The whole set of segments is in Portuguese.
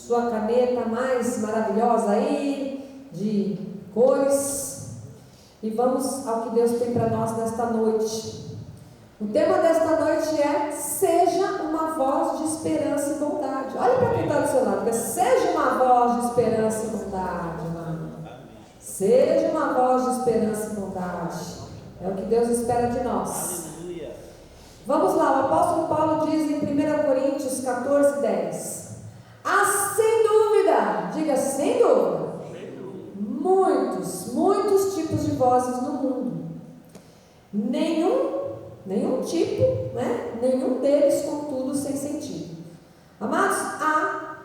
sua caneta mais maravilhosa aí, de cores, e vamos ao que Deus tem para nós nesta noite. O tema desta noite é: seja uma voz de esperança e bondade. Olha para quem está do seu lado, seja uma voz de esperança e bondade, mano. Seja uma voz de esperança e bondade. É o que Deus espera de nós. Vamos lá, o apóstolo Paulo diz em 1 Coríntios 14, 10: sem dúvida, diga sem dúvida, muitos tipos de vozes no mundo. Nenhum tipo, né? Nenhum deles, contudo, sem sentido. Amados, há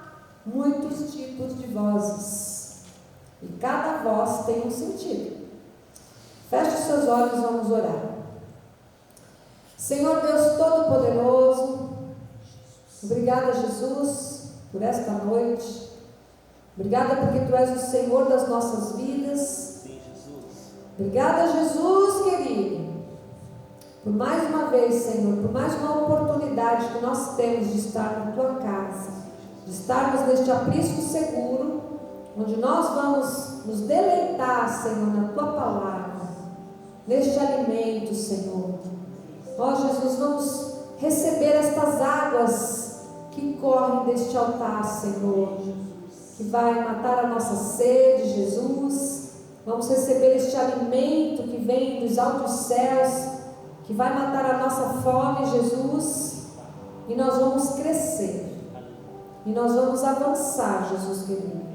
muitos tipos de vozes, e cada voz tem um sentido. Feche os seus olhos e vamos orar. Senhor Deus Todo-Poderoso, obrigada, Jesus, por esta noite. Obrigada porque Tu és o Senhor das nossas vidas. Obrigada, Jesus querido, por mais uma vez, Senhor, por mais uma oportunidade que nós temos de estar na Tua casa, de estarmos neste aprisco seguro, onde nós vamos nos deleitar, Senhor, na Tua palavra, neste alimento, Senhor. Ó Jesus, vamos receber estas águas que correm deste altar, Senhor, que vai matar a nossa sede, Jesus. Vamos receber este alimento que vem dos altos céus, que vai matar a nossa fome, Jesus. E nós vamos crescer, e nós vamos avançar, Jesus querido.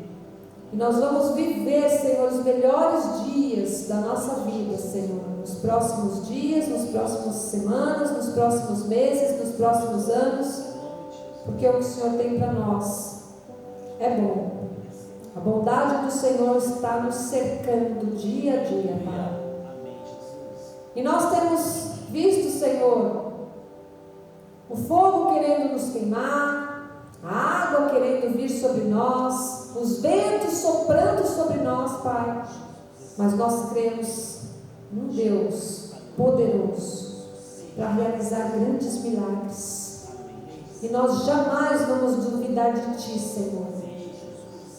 E nós vamos viver, Senhor, os melhores dias da nossa vida, Senhor, nos próximos dias, nas próximas semanas, nos próximos meses, nos próximos anos, porque o que o Senhor tem para nós é bom. A bondade do Senhor está nos cercando dia a dia, Pai. E nós temos visto, Senhor, o fogo querendo nos queimar, a água querendo vir sobre nós, os ventos soprando sobre nós, Pai. Mas nós cremos num Deus poderoso para realizar grandes milagres. E nós jamais vamos duvidar de Ti, Senhor,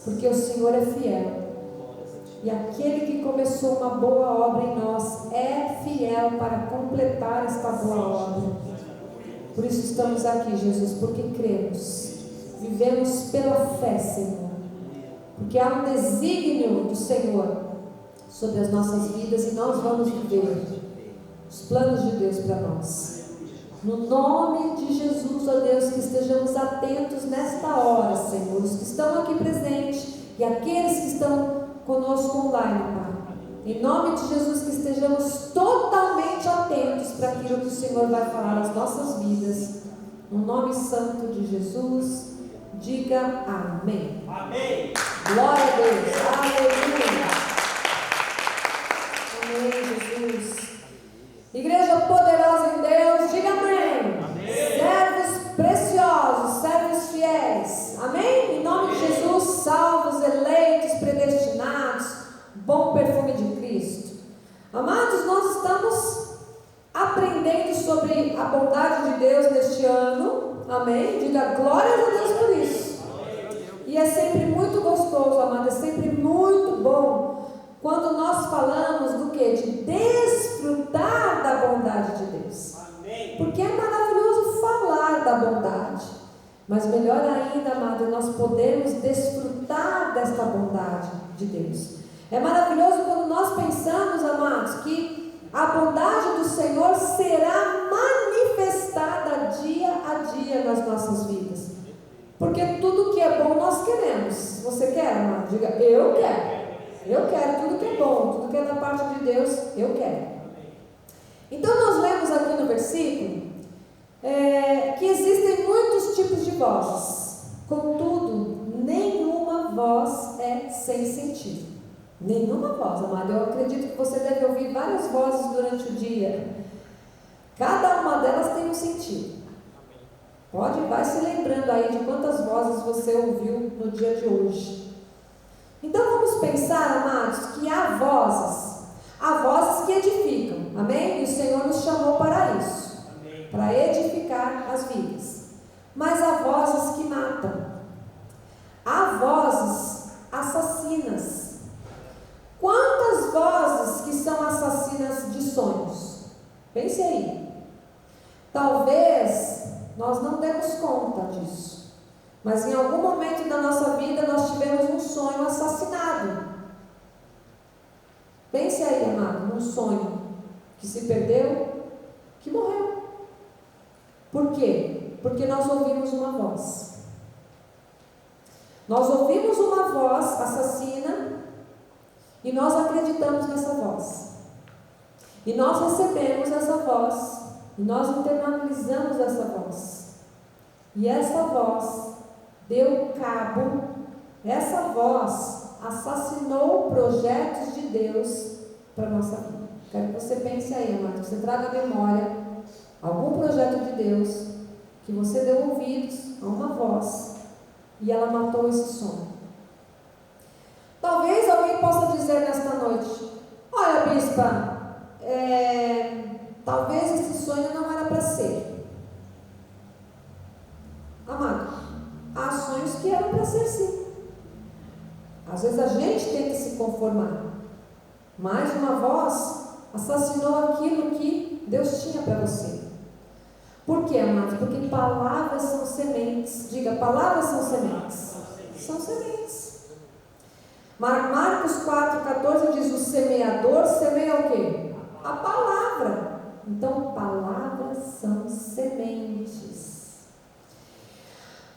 porque o Senhor é fiel. E aquele que começou uma boa obra em nós é fiel para completar esta boa obra. Por isso estamos aqui, Jesus, porque cremos. Vivemos pela fé, Senhor, porque há um desígnio do Senhor sobre as nossas vidas, e nós vamos viver os planos de Deus para nós. No nome de Jesus, ó Deus, que estejamos atentos nesta hora, Senhor, os que estão aqui presentes e aqueles que estão conosco online, Pai. Em nome de Jesus, que estejamos totalmente atentos para aquilo que o Senhor vai falar nas nossas vidas. No nome santo de Jesus, diga amém. Amém. Glória a Deus. Aleluia. Amém, Jesus. Igreja poderosa em Deus, diga amém. Amém. Servos preciosos, servos fiéis. Amém? Em nome de Jesus, salvos, eleitos, predestinados, bom perfume de Cristo. Amados, nós estamos aprendendo sobre a bondade de Deus neste ano. Amém? Diga glória a Deus por isso. E é sempre muito gostoso, amado, é sempre muito bom quando nós falamos do que? De desfrutar da bondade de Deus. Porque é maravilhoso falar da bondade, mas melhor ainda, amado, nós podemos desfrutar desta bondade de Deus. É maravilhoso quando nós pensamos, amados, que a bondade do Senhor será manifestada dia a dia nas nossas vidas. Porque tudo que é bom nós queremos. Você quer, amado? Diga, eu quero. Eu quero tudo que é bom, tudo que é da parte de Deus, eu quero. Então nós lemos aqui no versículo que existem muitos tipos de vozes. Contudo, nenhuma voz é sem sentido. Nenhuma voz, amado. Eu acredito que você deve ouvir várias vozes durante o dia. Cada uma delas tem um sentido. Vai se lembrando aí de quantas vozes você ouviu no dia de hoje. Então vamos pensar, amados, que há vozes que edificam. Amém? E o Senhor nos chamou para isso. Amém. Para edificar as vidas. Mas há vozes que matam. Há Mas em algum momento da nossa vida nós tivemos um sonho assassinado. Pense aí, amado, num sonho que se perdeu, que morreu. Por quê? Porque nós ouvimos uma voz. Nós ouvimos uma voz assassina e nós acreditamos nessa voz. E nós recebemos essa voz e nós internalizamos essa voz. E essa voz deu cabo, essa voz assassinou projetos de Deus para a nossa vida. Quero que você pense aí, amado, que você traga à memória algum projeto de Deus que você deu ouvidos a uma voz e ela matou esse sonho. Talvez alguém possa dizer nesta noite: olha, bispa, talvez esse sonho não era para ser. Amado, há sonhos que eram para ser sim. Às vezes a gente tem que se conformar, mas uma voz assassinou aquilo que Deus tinha para você. Por quê, amados? Porque palavras são sementes. Diga, palavras são sementes. São sementes. Marcos 4,14 diz: o semeador semeia o quê? A palavra. Então, palavras são sementes.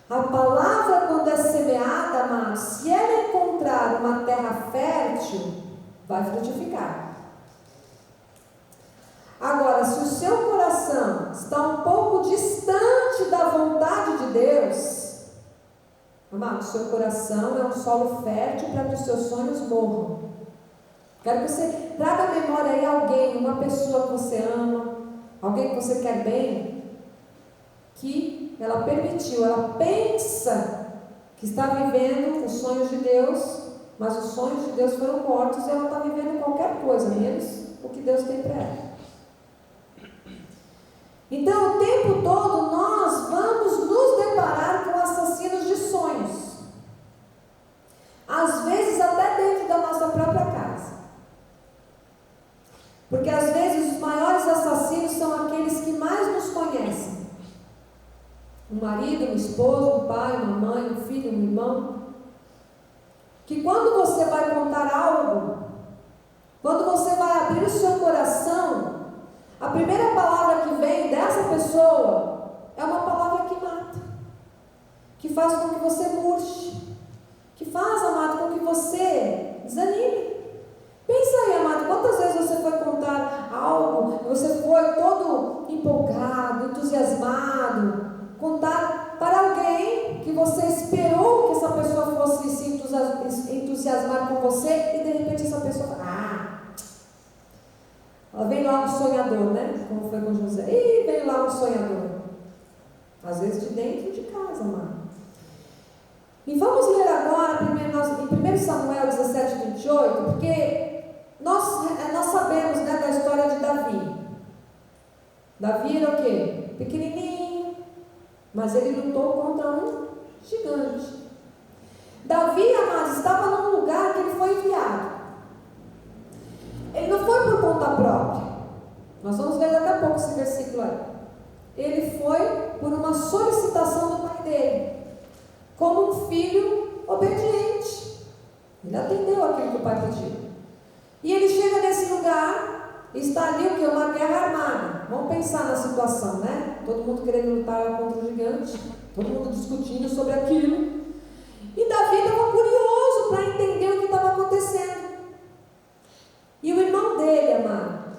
A palavra, quando é semeada, amados, se ela encontrar uma terra fértil, vai frutificar. Agora, se o seu coração está um pouco distante da vontade de Deus, amado, seu coração é um solo fértil para que os seus sonhos morram. Quero que você traga à memória aí alguém, uma pessoa que você ama, alguém que você quer bem, que ela permitiu, ela pensa que está vivendo os sonhos de Deus, mas os sonhos de Deus foram mortos e ela está vivendo qualquer coisa, menos o que Deus tem para ela. Então, o tempo todo nós vamos nos deparar com assassinos de sonhos. Às vezes até dentro da nossa própria casa. Porque às vezes os maiores assassinos são aqueles que mais nos conhecem. Um marido, um esposo, um pai, uma mãe, um filho, um irmão. Que quando você vai contar algo, quando você vai abrir o seu coração, a primeira palavra que vem dessa pessoa é uma palavra que mata, que faz com que você murche, que faz, amado, com que você desanime. Pensa aí, amado, quantas vezes você foi contar algo, você foi todo empolgado, entusiasmado, contar para alguém que você esperou que essa pessoa fosse se entusiasmar com você e de repente essa pessoa vem lá um sonhador, né? Como foi com José. Ih, vem lá um sonhador. Às vezes de dentro de casa, mano. E vamos ler agora em 1 Samuel 17, 28, porque nós sabemos, né, da história de Davi. Davi era o quê? Pequenininho, mas ele lutou contra um gigante. Davi, amados, estava num lugar que ele foi enviado. Ele não foi por conta própria. Nós vamos ver daqui a pouco esse versículo aí. Ele foi por uma solicitação do pai dele, como um filho obediente. Ele atendeu aquilo que o pai pediu. E ele chega nesse lugar, está ali o que? Uma guerra armada. Vamos pensar na situação, né? Todo mundo querendo lutar contra o gigante, todo mundo discutindo sobre aquilo. E Davi estava curioso para entender o que estava acontecendo. E o irmão dele, amado,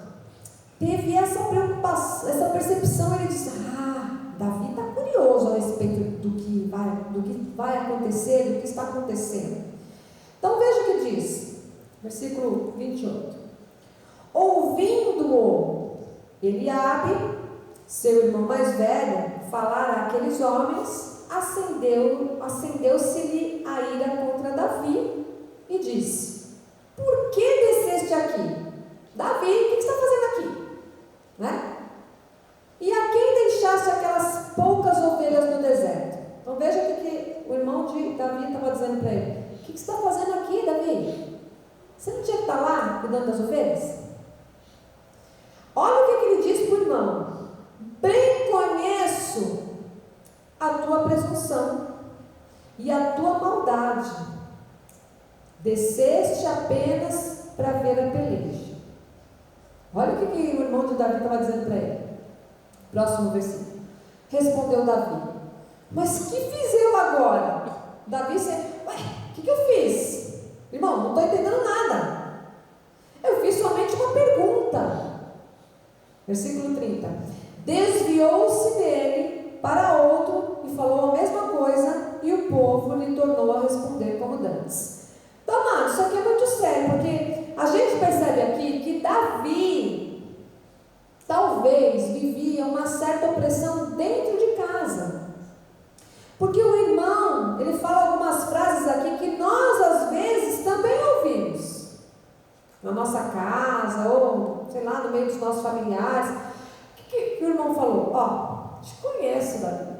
teve essa preocupação, essa percepção. Ele disse: Davi está curioso a respeito do que vai acontecer, do que está acontecendo. Então veja o que diz, versículo 28. Ouvindo-o Eliabe, seu irmão mais velho, falar àqueles homens, acendeu-se-lhe a ira contra Davi e disse: por que desceste aqui? Davi, o que está fazendo aqui? Né? E a quem deixaste aquelas poucas ovelhas no deserto? Então veja o que o irmão de Davi estava dizendo para ele: o que você está fazendo aqui, Davi? Você não tinha que estar lá cuidando das ovelhas? Olha o que ele diz para o irmão: bem conheço a tua presunção e a tua maldade. Desceste apenas para ver a peleja. Olha o que o irmão de Davi estava dizendo para ele. Próximo versículo. Respondeu Davi: mas que fiz eu agora? Davi disse: ué, o que eu fiz? Irmão, não estou entendendo nada. Eu fiz somente uma pergunta. Versículo 30. Desviou-se dele para outro e falou a mesma coisa, e o povo lhe tornou a responder como dantes. Então, amado, isso aqui é muito sério, porque a gente percebe aqui que Davi talvez vivia uma certa opressão dentro de casa. Porque o irmão, ele fala algumas frases aqui que nós às vezes também ouvimos. Na nossa casa, ou sei lá, no meio dos nossos familiares. O que o irmão falou? Ó, te conheço, Davi.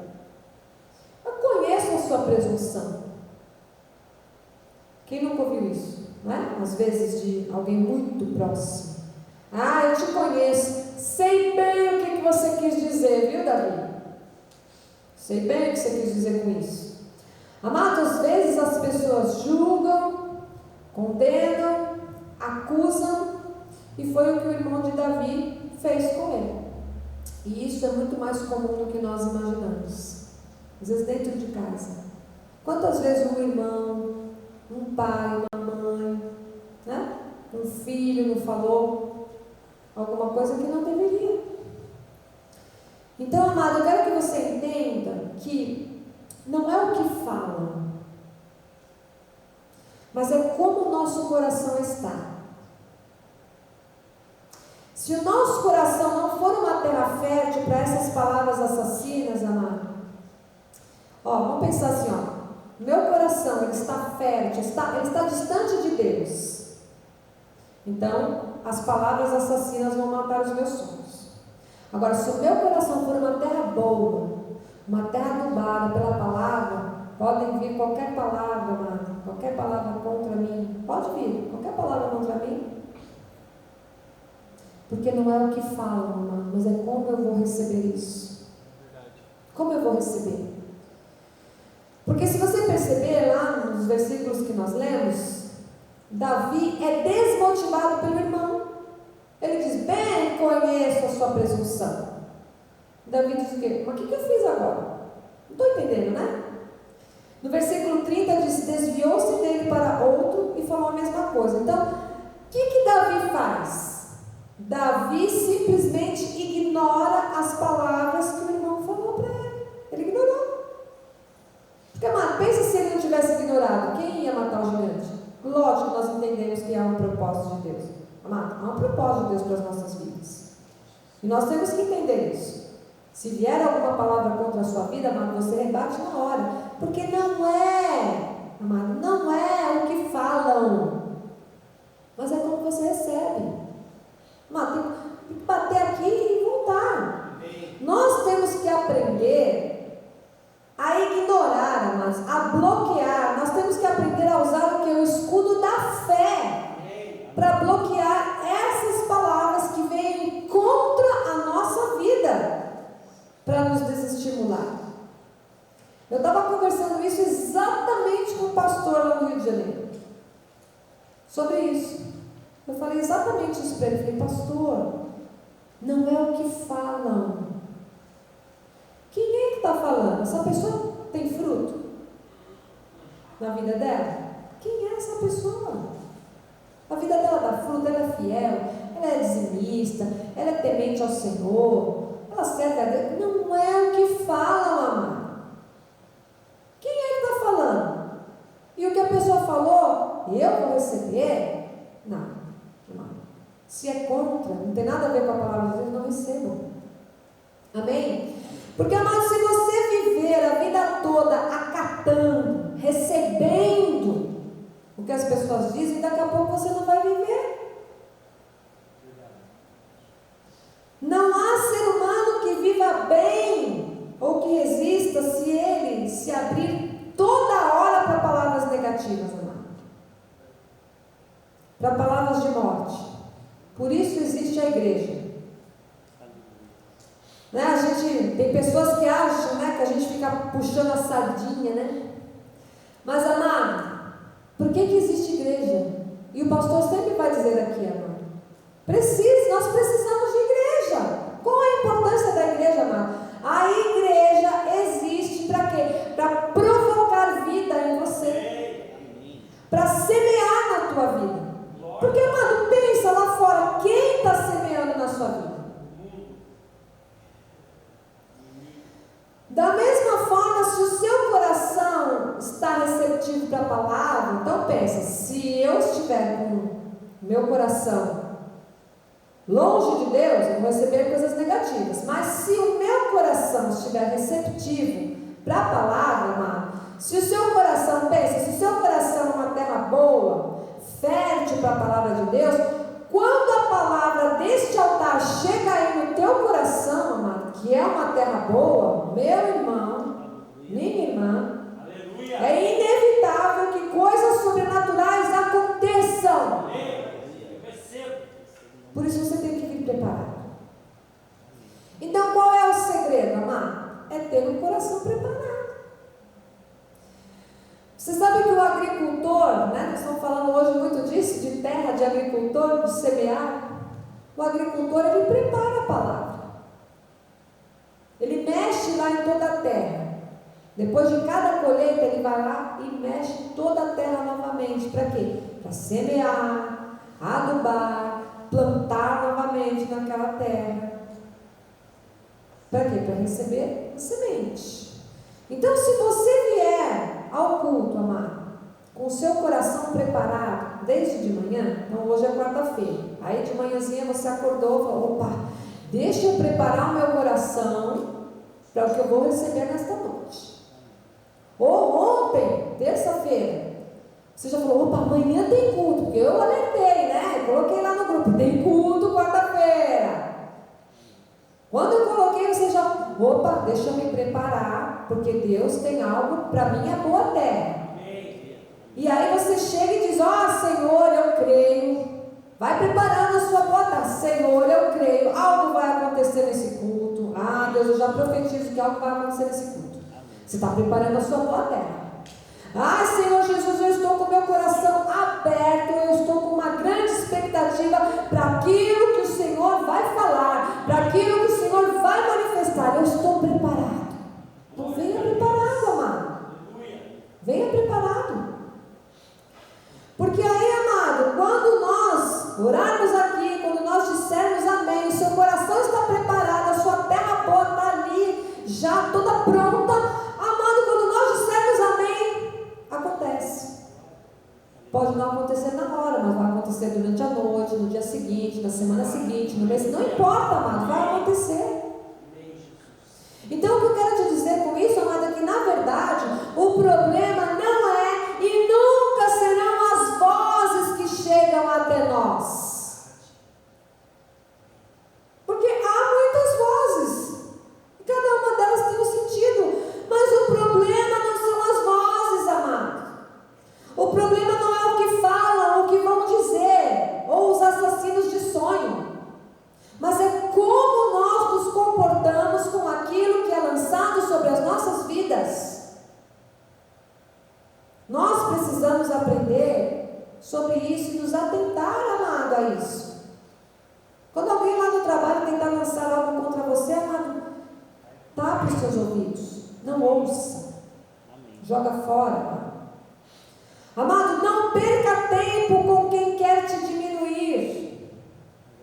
Eu conheço a sua presunção. Quem nunca ouviu isso? Não é? Às vezes de alguém muito próximo. Ah, eu te conheço. Sei bem o que você quis dizer, viu, Davi? Sei bem o que você quis dizer com isso. Amado, às vezes as pessoas julgam, condenam, acusam, e foi o que o irmão de Davi fez com ele. E isso é muito mais comum do que nós imaginamos. Às vezes dentro de casa. Quantas vezes um irmão, um pai, uma mãe, né? Um filho não falou alguma coisa que não deveria. Então, amado, eu quero que você entenda que não é o que falam, mas é como o nosso coração está. Se o nosso coração não for uma terra fértil para essas palavras assassinas, amado, vamos pensar assim, meu coração, ele está fértil, ele está distante de Deus. Então, as palavras assassinas vão matar os meus sonhos. Agora, se o meu coração for uma terra boa, uma terra adubada pela palavra, podem vir qualquer palavra, amado, qualquer palavra contra mim, pode vir, qualquer palavra contra mim, porque não é o que falam, amado, mas é como eu vou receber isso. Como eu vou receber? Porque se você perceber lá nos versículos que nós lemos, Davi é desmotivado pelo irmão. Ele diz: bem, conheço a sua presunção. Davi diz o quê? Mas o que eu fiz agora? Não estou entendendo, né? No versículo 30 diz: desviou-se dele para outro e falou a mesma coisa. Então, o que Davi faz? Davi simplesmente ignora as palavras que o irmão falou para ele. Ele ignorou. Porque, amado, pensa se ele não tivesse ignorado, quem ia matar o gigante? Lógico que nós entendemos que há um propósito de Deus. Amado, há um propósito de Deus para as nossas vidas. E nós temos que entender isso. Se vier alguma palavra contra a sua vida, amado, você rebate na hora. Porque não é, amado, não é o que falam, mas é como você recebe. Amado, tem que bater aqui e voltar. Nós temos que aprender a ignorar, amados, a bloquear. Nós temos que aprender a usar o que? O escudo da fé, para bloquear essas palavras que vêm contra a nossa vida, para nos desestimular. Eu estava conversando isso exatamente com o pastor lá no Rio de Janeiro, sobre isso. Eu falei exatamente isso para ele. Eu falei: pastor, não é o que falam. Quem é que está falando? Essa pessoa tem fruto na vida dela? Quem é essa pessoa? A vida dela dá fruto, ela é fiel, ela é dizimista, ela é temente ao Senhor, ela serve a Deus. Não é o que falam, amado. Quem é que está falando? E o que a pessoa falou, eu vou receber? Não. Se é contra, não tem nada a ver com a palavra de Deus, não recebam. Amém? Porque, amado, se você viver a vida toda acatando, recebendo o que as pessoas dizem, daqui a pouco você não vai viver. Não há ser humano que viva bem ou que resista se ele se abrir toda hora para palavras negativas, amado, para palavras de morte. Por isso existe a igreja. Né? A gente tem pessoas que acham, né, que a gente fica puxando a sardinha, né? Mas, amado, por que existe igreja? E o pastor sempre vai dizer aqui, amado, nós precisamos de igreja. Qual é a importância da igreja, amado? A igreja existe para quê? Para provocar vida em você, para semear na tua vida. Porque, amado, pensa lá fora, quem está semeando na sua vida? Da mesma forma, se o seu coração está receptivo para a palavra, então pensa, se eu estiver com meu coração longe de Deus, eu vou receber coisas negativas. Mas se o meu coração estiver receptivo para a palavra, amado, se o seu coração, pensa, se o seu coração é uma terra boa, fértil para a palavra de Deus, quando a palavra deste altar chega aí no teu coração, amado, que é uma terra boa, meu irmão, minha irmã, é inevitável que coisas sobrenaturais aconteçam. Por isso você tem que vir preparado. Então qual é o segredo, amado? É ter um coração preparado. Você sabe que o agricultor, né? Nós estamos falando hoje muito disso, de terra, de agricultor, de semear. O agricultor, ele prepara a palavra. Ele mexe lá em toda a terra. Depois de cada colheita, ele vai lá e mexe toda a terra novamente. Para quê? Para semear, adubar, plantar novamente naquela terra. Para quê? Para receber a semente. Então, se você vier ao culto, amado, com o seu coração preparado, desde de manhã, então hoje é quarta-feira, aí de manhãzinha você acordou e falou, opa, deixa eu preparar o meu coração para o que eu vou receber nesta noite. Ou ontem, terça-feira, você já falou, opa, amanhã tem culto, porque eu alertei, né? Eu coloquei lá no grupo, tem culto quarta-feira. Quando eu coloquei, você já, opa, deixa eu me preparar, porque Deus tem algo para minha boa terra. E aí você chega e diz, Senhor, eu creio. Vai preparando a sua boa terra. Senhor, eu creio, algo vai acontecer nesse culto. Deus, eu já profetizo que algo vai acontecer nesse culto. Você está preparando a sua boa terra. Senhor Jesus, eu estou com meu coração aberto, eu estou com uma grande expectativa para aquilo que o Senhor vai falar, para aquilo que o Senhor vai manifestar. Eu estou preparado. Então venha preparado, amado. Venha preparado. Porque aí, amado, quando nós orarmos aqui, quando nós dissermos amém, o seu coração está preparado, a sua terra boa está ali, já toda pronta. Amado, quando nós dissermos amém, acontece. Pode não acontecer na hora, mas vai acontecer durante a noite, no dia seguinte, na semana seguinte, no mês. Não importa, amado, vai acontecer. Então, o que eu quero te dizer com isso, amado, é que na verdade o problema não é e nunca serão as vozes que chegam até nós. Porque há muitas vozes, e cada uma delas tem um sentido, mas o problema não são as vozes, amado. O problema não é o que falam, o que vão dizer, ou os assassinos de sonho, mas é como nós nos comportamos com aquilo que é lançado sobre as nossas vidas. Nós precisamos aprender sobre isso e nos atentar, amado, a isso. Quando alguém lá no trabalho tentar lançar algo contra você, amado, tape os seus ouvidos, não ouça, joga fora, amado. Amado, não perca tempo com quem quer te diminuir.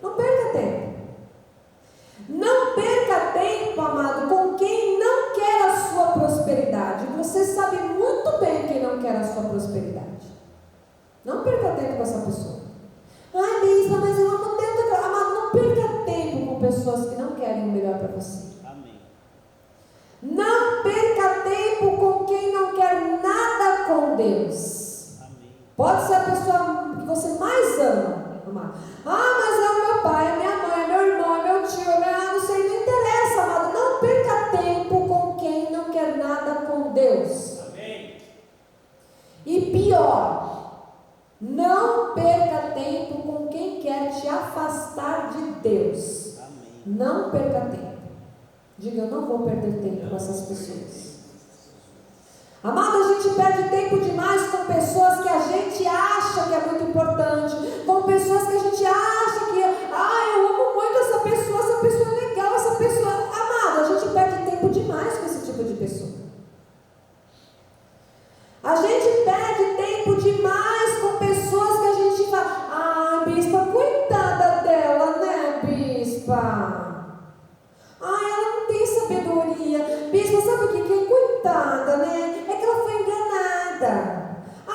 Não perca tempo. Não perca tempo, amado, com quem não quer a sua prosperidade. Você sabe muito bem quem não quer a sua prosperidade. Não perca tempo com essa pessoa. Bispa, mas eu amo tanto. Amado, não perca tempo com pessoas que não querem o melhor para você. Amém. Não perca tempo com quem não quer nada com Deus. Amém. Pode ser a pessoa que você mais ama, amado. Mas é o meu pai, é minha mãe, é meu irmão, é meu tio, não sei, não interessa, amado. Não perca tempo com quem não quer nada com Deus. Amém. E pior, não perca tempo com quem quer te afastar de Deus. Amém. Não perca tempo. Diga, eu não vou perder tempo com essas pessoas. Amado, a gente perde tempo demais com pessoas que a gente acha que é muito importante, com pessoas que a gente acha que, eu amo muito essa pessoa é legal, essa pessoa, amado, a gente perde tempo demais com esse tipo de pessoa. A gente perde tempo demais com pessoas que a gente fala, bispa, coitada dela, né, bispa? Ela não tem sabedoria. Bispa, sabe o que é? Coitada, né? É que ela foi enganada.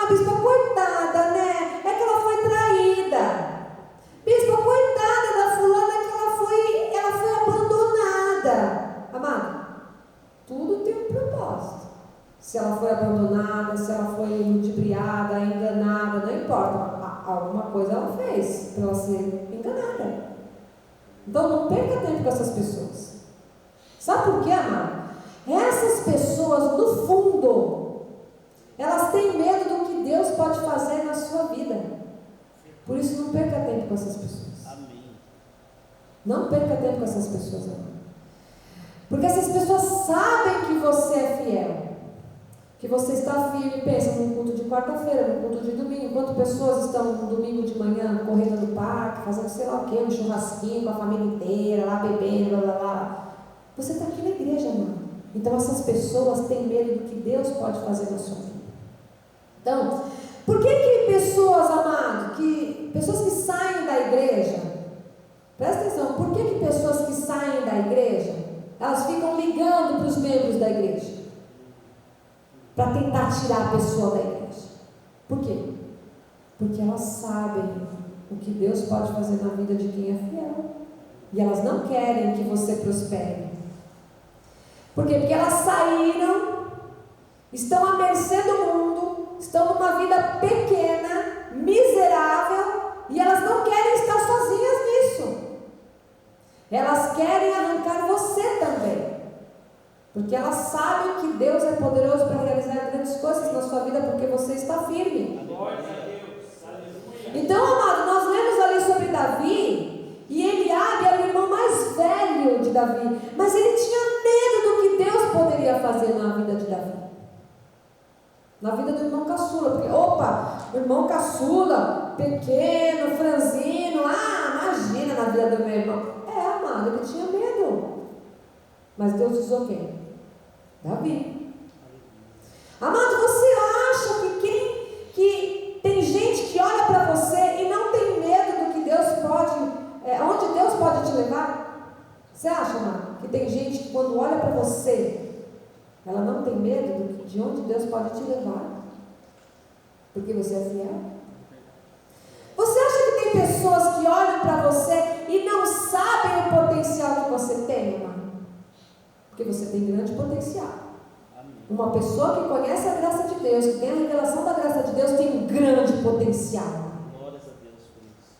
Bispa, coitada, né? É que ela foi traída. Bispa, coitada da fulana, que ela foi abandonada. Amado, tudo tem um propósito. Se ela foi abandonada, se ela foi ludibriada, enganada, não importa. Alguma coisa ela fez para ela ser enganada. Então não perca tempo com essas pessoas. Sabe por quê, amado? Essas pessoas, no fundo, elas têm medo do que Deus pode fazer na sua vida. Por isso não perca tempo com essas pessoas. Amém. Não perca tempo com essas pessoas, amado. Porque essas pessoas sabem que você é fiel, que você está firme. Pensa num culto de quarta-feira, num culto de domingo. Quantas pessoas estão no domingo de manhã correndo no parque, fazendo sei lá o que, um churrasquinho com a família inteira, lá bebendo, blá blá blá. Você está aqui na igreja, amado. Então essas pessoas têm medo do que Deus pode fazer na sua vida. Então, por que pessoas, amado, pessoas que saem da igreja, presta atenção, por que pessoas que saem da igreja, elas ficam ligando para os membros da igreja? Para tentar tirar a pessoa da igreja. Por quê? Porque elas sabem o que Deus pode fazer na vida de quem é fiel. E elas não querem que você prospere. Por quê? Porque elas saíram, estão à mercê do mundo, estão numa vida pequena, miserável, e elas não querem estar sozinhas nisso. Elas querem arrancar você também. Porque elas sabem que Deus é poderoso para realizar grandes coisas na sua vida, porque você está firme. Então, amado, nós lemos ali sobre Davi, e Eliabe era o irmão mais velho de Davi, mas ele tinha medo do que Deus poderia fazer na vida de Davi, na vida do irmão caçula. Porque, o irmão caçula, pequeno, franzino, imagina na vida do meu irmão. Amado, ele tinha medo. Mas Deus usou quem? Davi. Amado, você acha que tem gente que olha para você e não tem medo do que Deus pode, onde Deus pode te levar? Você acha, amado, que tem gente que quando olha para você, ela não tem medo de onde Deus pode te levar? Porque você é fiel? Você acha que tem pessoas que olham para você e não sabem o potencial que você tem, amado? Porque você tem grande potencial. Uma pessoa que conhece a graça de Deus, que tem a revelação da graça de Deus, tem um grande potencial. Glórias a Deus por isso.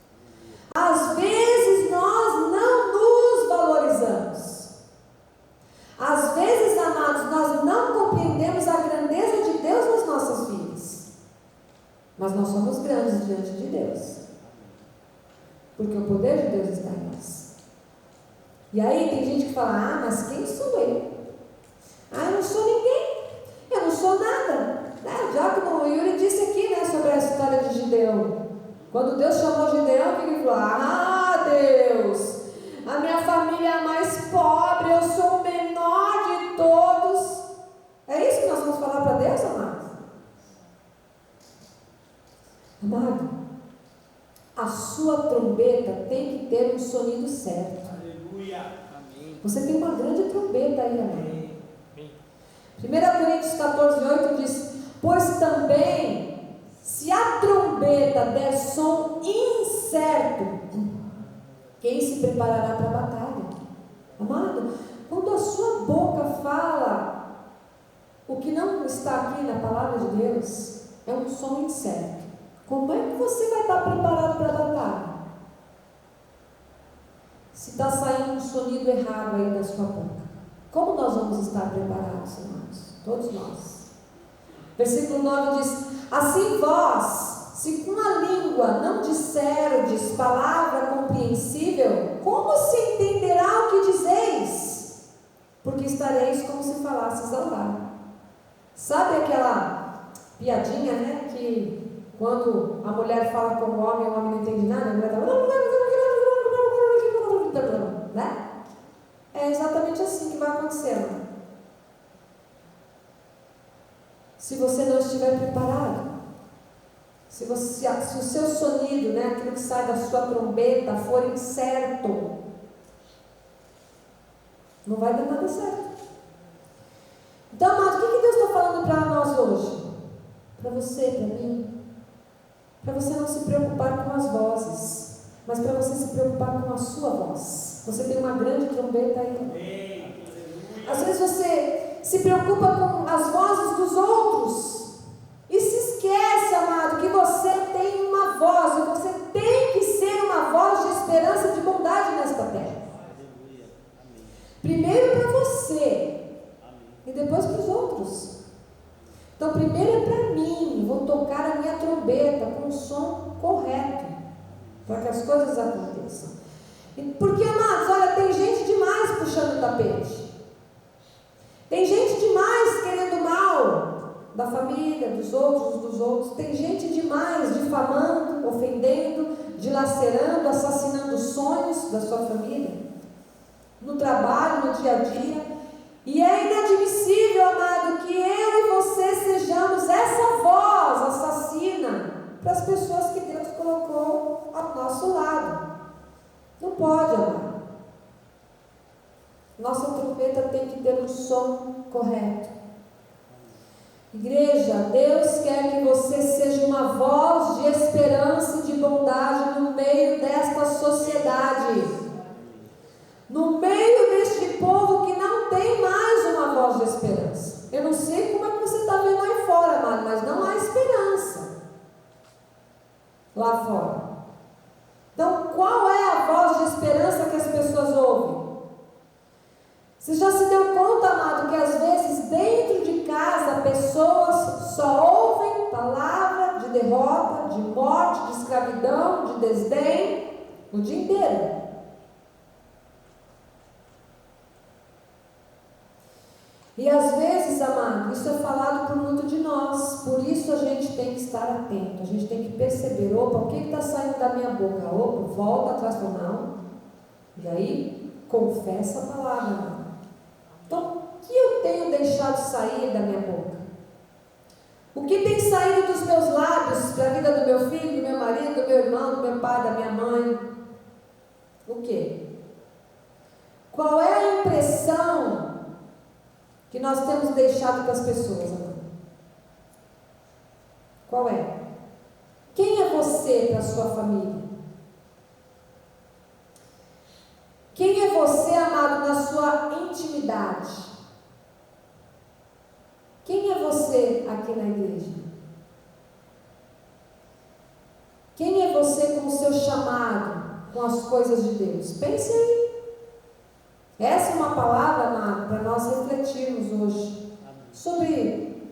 Às vezes nós não nos valorizamos. Às vezes, amados, nós não compreendemos a grandeza de Deus nas nossas vidas. Mas nós somos grandes diante de Deus. Porque o poder de Deus está em nós. E aí tem gente que fala, mas quem sou eu? Eu não sou ninguém, eu não sou nada. O diácono Yuri disse aqui, sobre a história de Gideão. Quando Deus chamou Gideão, que ele falou, Deus, a minha família é a mais pobre, eu sou o menor de todos. É isso que nós vamos falar para Deus, amado? Amado, a sua trombeta tem que ter um sonido certo. Amém. Você tem uma grande trombeta aí, amém. 1 Coríntios 14:8 diz: pois também, se a trombeta der som incerto, quem se preparará para a batalha? Amado, quando a sua boca fala o que não está aqui na palavra de Deus, é um som incerto. Como é que você vai estar preparado para a batalha? Se está saindo um sonido errado aí da sua boca, como nós vamos estar preparados, irmãos? Todos nós. Versículo 9 diz: assim vós, se com a língua não disserdes palavra compreensível, como se entenderá o que dizeis? Porque estareis como se falasses ao ar. Sabe piadinha, né? Que quando a mulher fala com o homem não entende nada, a mulher tá... né? É exatamente assim que vai acontecendo. Se você não estiver preparado, se o seu sonido, né, aquilo que sai da sua trombeta, for incerto, não vai dar nada certo. Então, amado, o que Deus está falando para nós hoje? Para você, para mim. Para você não se preocupar com as vozes, mas para você se preocupar com a sua voz. Você tem uma grande trombeta aí. Às vezes você se preocupa com as vozes dos outros e se esquece, amado, que você tem uma voz, e você tem que ser uma voz de esperança e de bondade nesta terra. Primeiro para você e depois para os outros. Então primeiro é para mim, vou tocar a minha trombeta com o som correto, para que as coisas aconteçam. Porque, amados, olha, tem gente demais puxando o tapete. Tem gente demais querendo mal da família, dos outros. Tem gente demais difamando, ofendendo, dilacerando, assassinando sonhos da sua família, no trabalho, no dia a dia. E é inadmissível, amado, que eu e você sejamos essa voz assassina para as pessoas que Deus colocou ao nosso lado. Não pode, amado. Nossa trombeta tem que ter um som correto. Igreja, Deus quer que você seja uma voz de esperança e de bondade no meio desta sociedade, no meio deste povo que não tem mais uma voz de esperança. Eu não sei como é que você está vendo aí fora, amado, mas não há esperança lá fora. Então, qual é a voz de esperança que as pessoas ouvem? Você já se deu conta, amado, que às vezes dentro de casa pessoas só ouvem palavra de derrota, de morte, de escravidão, de desdém o dia inteiro? E às vezes, amado, isso é falado por muito de nós, por isso a gente tem que estar atento, a gente tem que perceber, opa, o que está saindo da minha boca? Opa, volta atrás do não, e aí confessa a palavra, amado. Então, o que eu tenho deixado sair da minha boca? O que tem saído dos meus lábios para a vida do meu filho, do meu marido, do meu irmão, do meu pai, da minha mãe? O quê? Qual é a impressão que nós temos deixado para as pessoas, amado? Qual é? Quem é você para a sua família? Quem é você, amado, na sua intimidade? Quem é você aqui na igreja? Quem é você com o seu chamado, com as coisas de Deus? Pense aí. Essa é uma palavra, amado, para nós refletirmos hoje sobre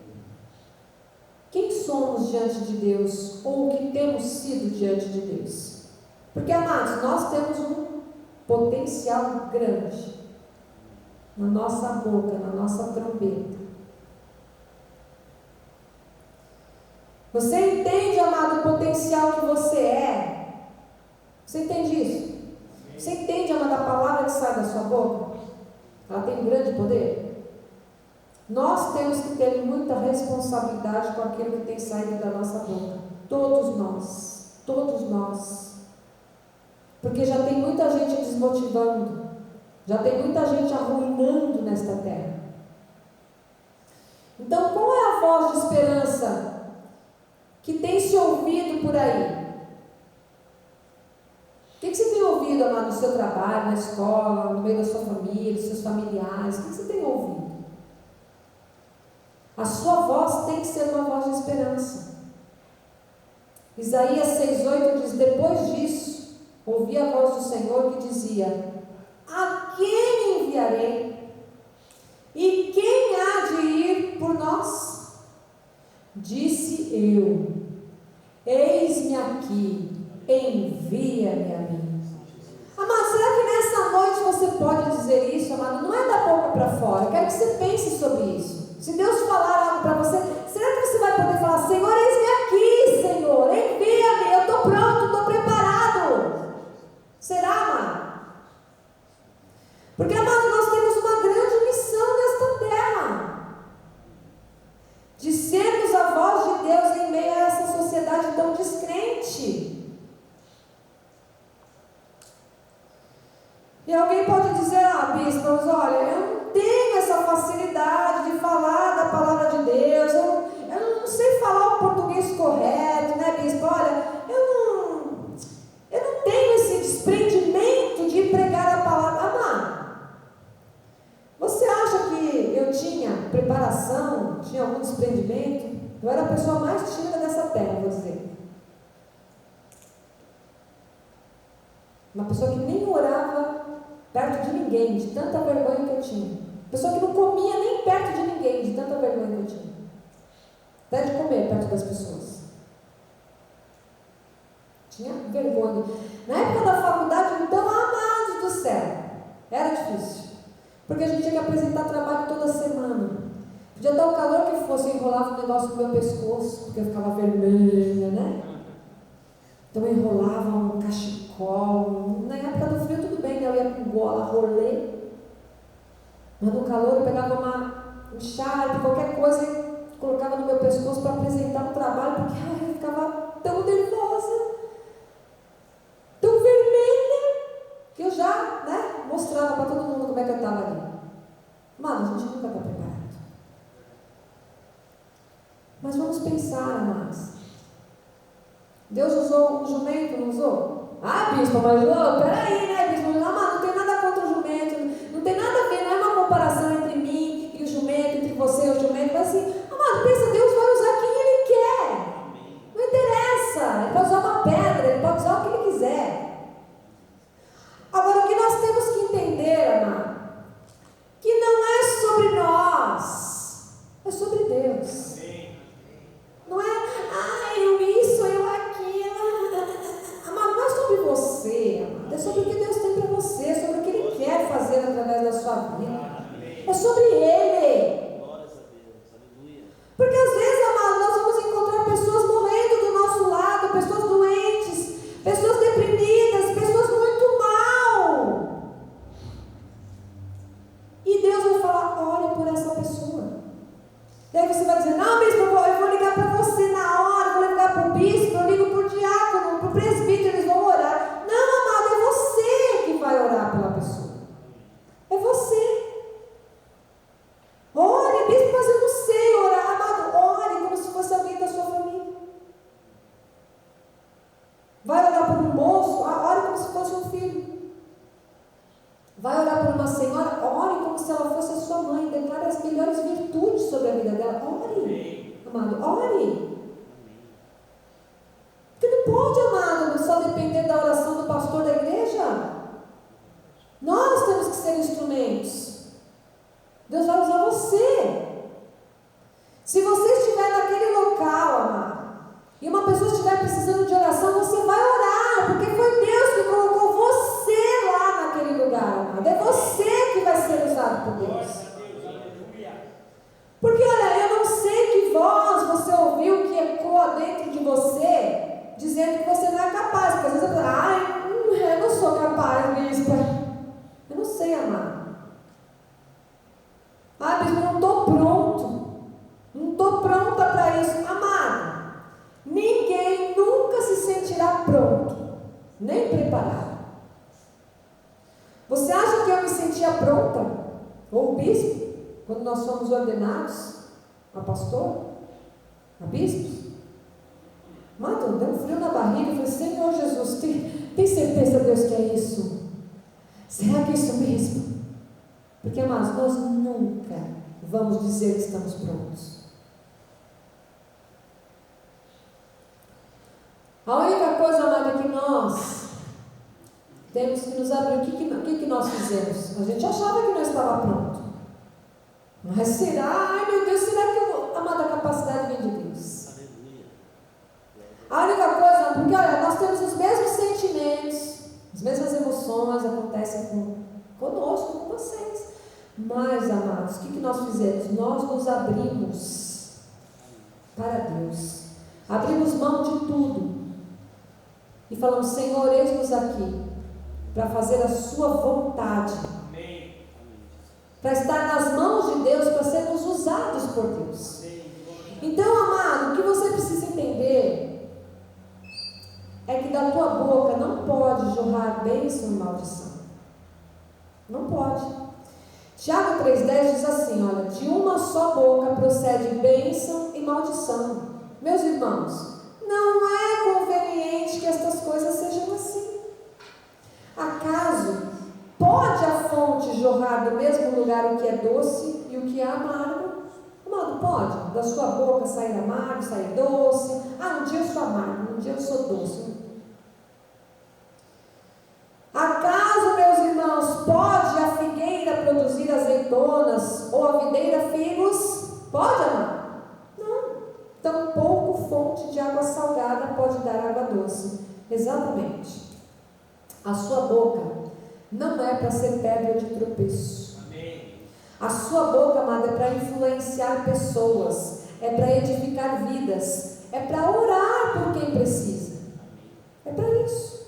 quem somos diante de Deus, ou o que temos sido diante de Deus. Porque, amados, nós temos um potencial grande na nossa boca, na nossa trombeta. Você entende, amado, o potencial que você é? Você entende isso? Você entende, amado, a palavra que sai da sua boca? Ela tem um grande poder. Nós temos que ter muita responsabilidade com aquilo que tem saído da nossa boca. Todos nós. Todos nós. Porque já tem muita gente desmotivando, já tem muita gente arruinando nesta terra. Então, qual é a voz de esperança que tem se ouvido por aí? O que você tem ouvido, amado, no seu trabalho, na escola, no meio da sua família, dos seus familiares? O que você tem ouvido? A sua voz tem que ser uma voz de esperança. Isaías 6,8 diz: depois disso, ouvi a voz do Senhor que dizia: a quem enviarei? E quem há de ir por nós? Disse eu: eis-me aqui, envia-me a mim. Amado, será que nessa noite você pode dizer isso, amado? Não é da boca para fora. Eu quero que você pense sobre isso. Se Deus falar algo para você, será que você vai poder falar assim: E alguém pode dizer, bispo, mas olha, eu não tenho essa facilidade de falar da palavra de Deus, eu não sei falar o português correto, né, bispo? Olha, eu não tenho esse desprendimento de pregar a palavra. Amado, você acha que eu tinha preparação, tinha algum desprendimento? Eu era a pessoa mais tímida dessa terra, vou dizer. Uma pessoa que nem orava perto de ninguém, de tanta vergonha que eu tinha. Pessoa que não comia nem perto de ninguém, de tanta vergonha que eu tinha. Até de comer perto das pessoas. Tinha vergonha. Na época da faculdade, então, amados do céu, era difícil. Porque a gente tinha que apresentar trabalho toda semana. Podia dar o calor que fosse, eu enrolava um negócio no meu pescoço, porque eu ficava vermelha, né? Então eu enrolava um cachecol. Na época do frio tudo bem, né? Eu ia com gola, rolê. Mas no calor eu pegava um charme, qualquer coisa, e colocava no meu pescoço para apresentar um trabalho, porque eu ficava tão nervosa, tão vermelha, que eu já, né, mostrava para todo mundo como é que eu estava ali. Mano, a gente nunca está preparado. Mas vamos pensar, amados. Deus usou um jumento, não usou? Bispo, mas peraí, né, bispo? Não tem nada contra o jumento, não tem nada a ver, não é uma comparação entre mim e o jumento, entre você e o jumento, mas assim, amado, pensa, Deus vai usar quem Ele quer. Não interessa, Ele pode usar uma pedra, Ele pode usar o que Ele quiser. Agora, o que nós temos que entender, amado, que não é sobre nós, é sobre Deus. Não é, eu isso, eu aquilo. Amado, não é sobre você, amado. É sobre o que Deus tem para você, é sobre o que Ele quer fazer através da sua vida. É sobre Ele. Porque às vezes, amado, nós vamos encontrar pessoas morrendo do nosso lado, pessoas doentes, pessoas deprimidas, pessoas muito mal. E Deus vai falar, ore por essa pessoa. Daí você vai dizer, não, bispo, eu vou ligar para você na hora, eu vou ligar para o bispo, eu ligo para o diácono, para o presbítero, eles vão orar. Não, amado, é você que vai orar pela pessoa. É você. Ore, bispo, mas eu não sei orar. Amado, ore como se fosse alguém da sua família. Vai orar por um moço, ore como se fosse um filho. Vai orar por uma senhora, ore como se ela fosse a sua mãe, declare as melhores virtudes sobre a vida dela. Ore, amado, ore. Porque não pode, amado, só depender da oração do pastor da igreja. Nós temos que ser instrumentos. Deus vai usar você. Se você estiver naquele local, amado, e uma pessoa estiver precisando de oração, você vai orar, porque foi Deus que colocou você lá naquele lugar, amado. É você que vai ser usado por Deus. Porque, olha, eu não sei que voz você ouviu que ecoa dentro de você, dizendo que você não é capaz. Porque às vezes eu falo, eu não sou capaz, bispo. Eu não sei, amado. Bispo, eu não estou pronto. Não estou pronta para isso. Amado, ninguém nunca se sentirá pronto, nem preparado. Você acha que eu me sentia pronta? Ou o bispo, quando nós fomos ordenados a pastor, a bispos? Amado, deu um frio na barriga. Eu falei, Senhor Jesus, tem certeza, Deus, que é isso? Será que é isso mesmo? Porque, amados, nós nunca vamos dizer que estamos prontos. A única coisa, amada, é que nós temos que nos abrir. O que nós fizemos? A gente achava que não estava pronto. Mas será? Meu Deus, será que amada, a capacidade vem de Deus? A única coisa, porque olha, nós temos os mesmos sentimentos, as mesmas emoções acontecem conosco, com vocês. Mas, amados, o que nós fizemos? Nós nos abrimos para Deus. Abrimos mão de tudo. E falamos, Senhor, eis-nos aqui para fazer a sua vontade. Para estar nas mãos de Deus, para sermos usados por Deus. Então, amado, o que você precisa entender é que da tua boca não pode jorrar bênção e maldição. Não pode. Tiago 3,10 diz assim, olha, de uma só boca procede bênção e maldição. Meus irmãos, não é conveniente que estas coisas sejam assim. Acaso pode a fonte jorrar do mesmo lugar o que é doce e o que é amargo? Amado, pode. Da sua boca sair amargo, sair doce. Um dia eu sou amargo, um dia eu sou doce. Acaso, meus irmãos, pode a figueira produzir azeitonas ou a videira figos? Pode, amado? Não. Tampouco fonte de água salgada pode dar água doce. Exatamente. A sua boca não é para ser pedra de tropeço. Amém. A sua boca, amada, é para influenciar pessoas, é para edificar vidas, é para orar por quem precisa. É para isso.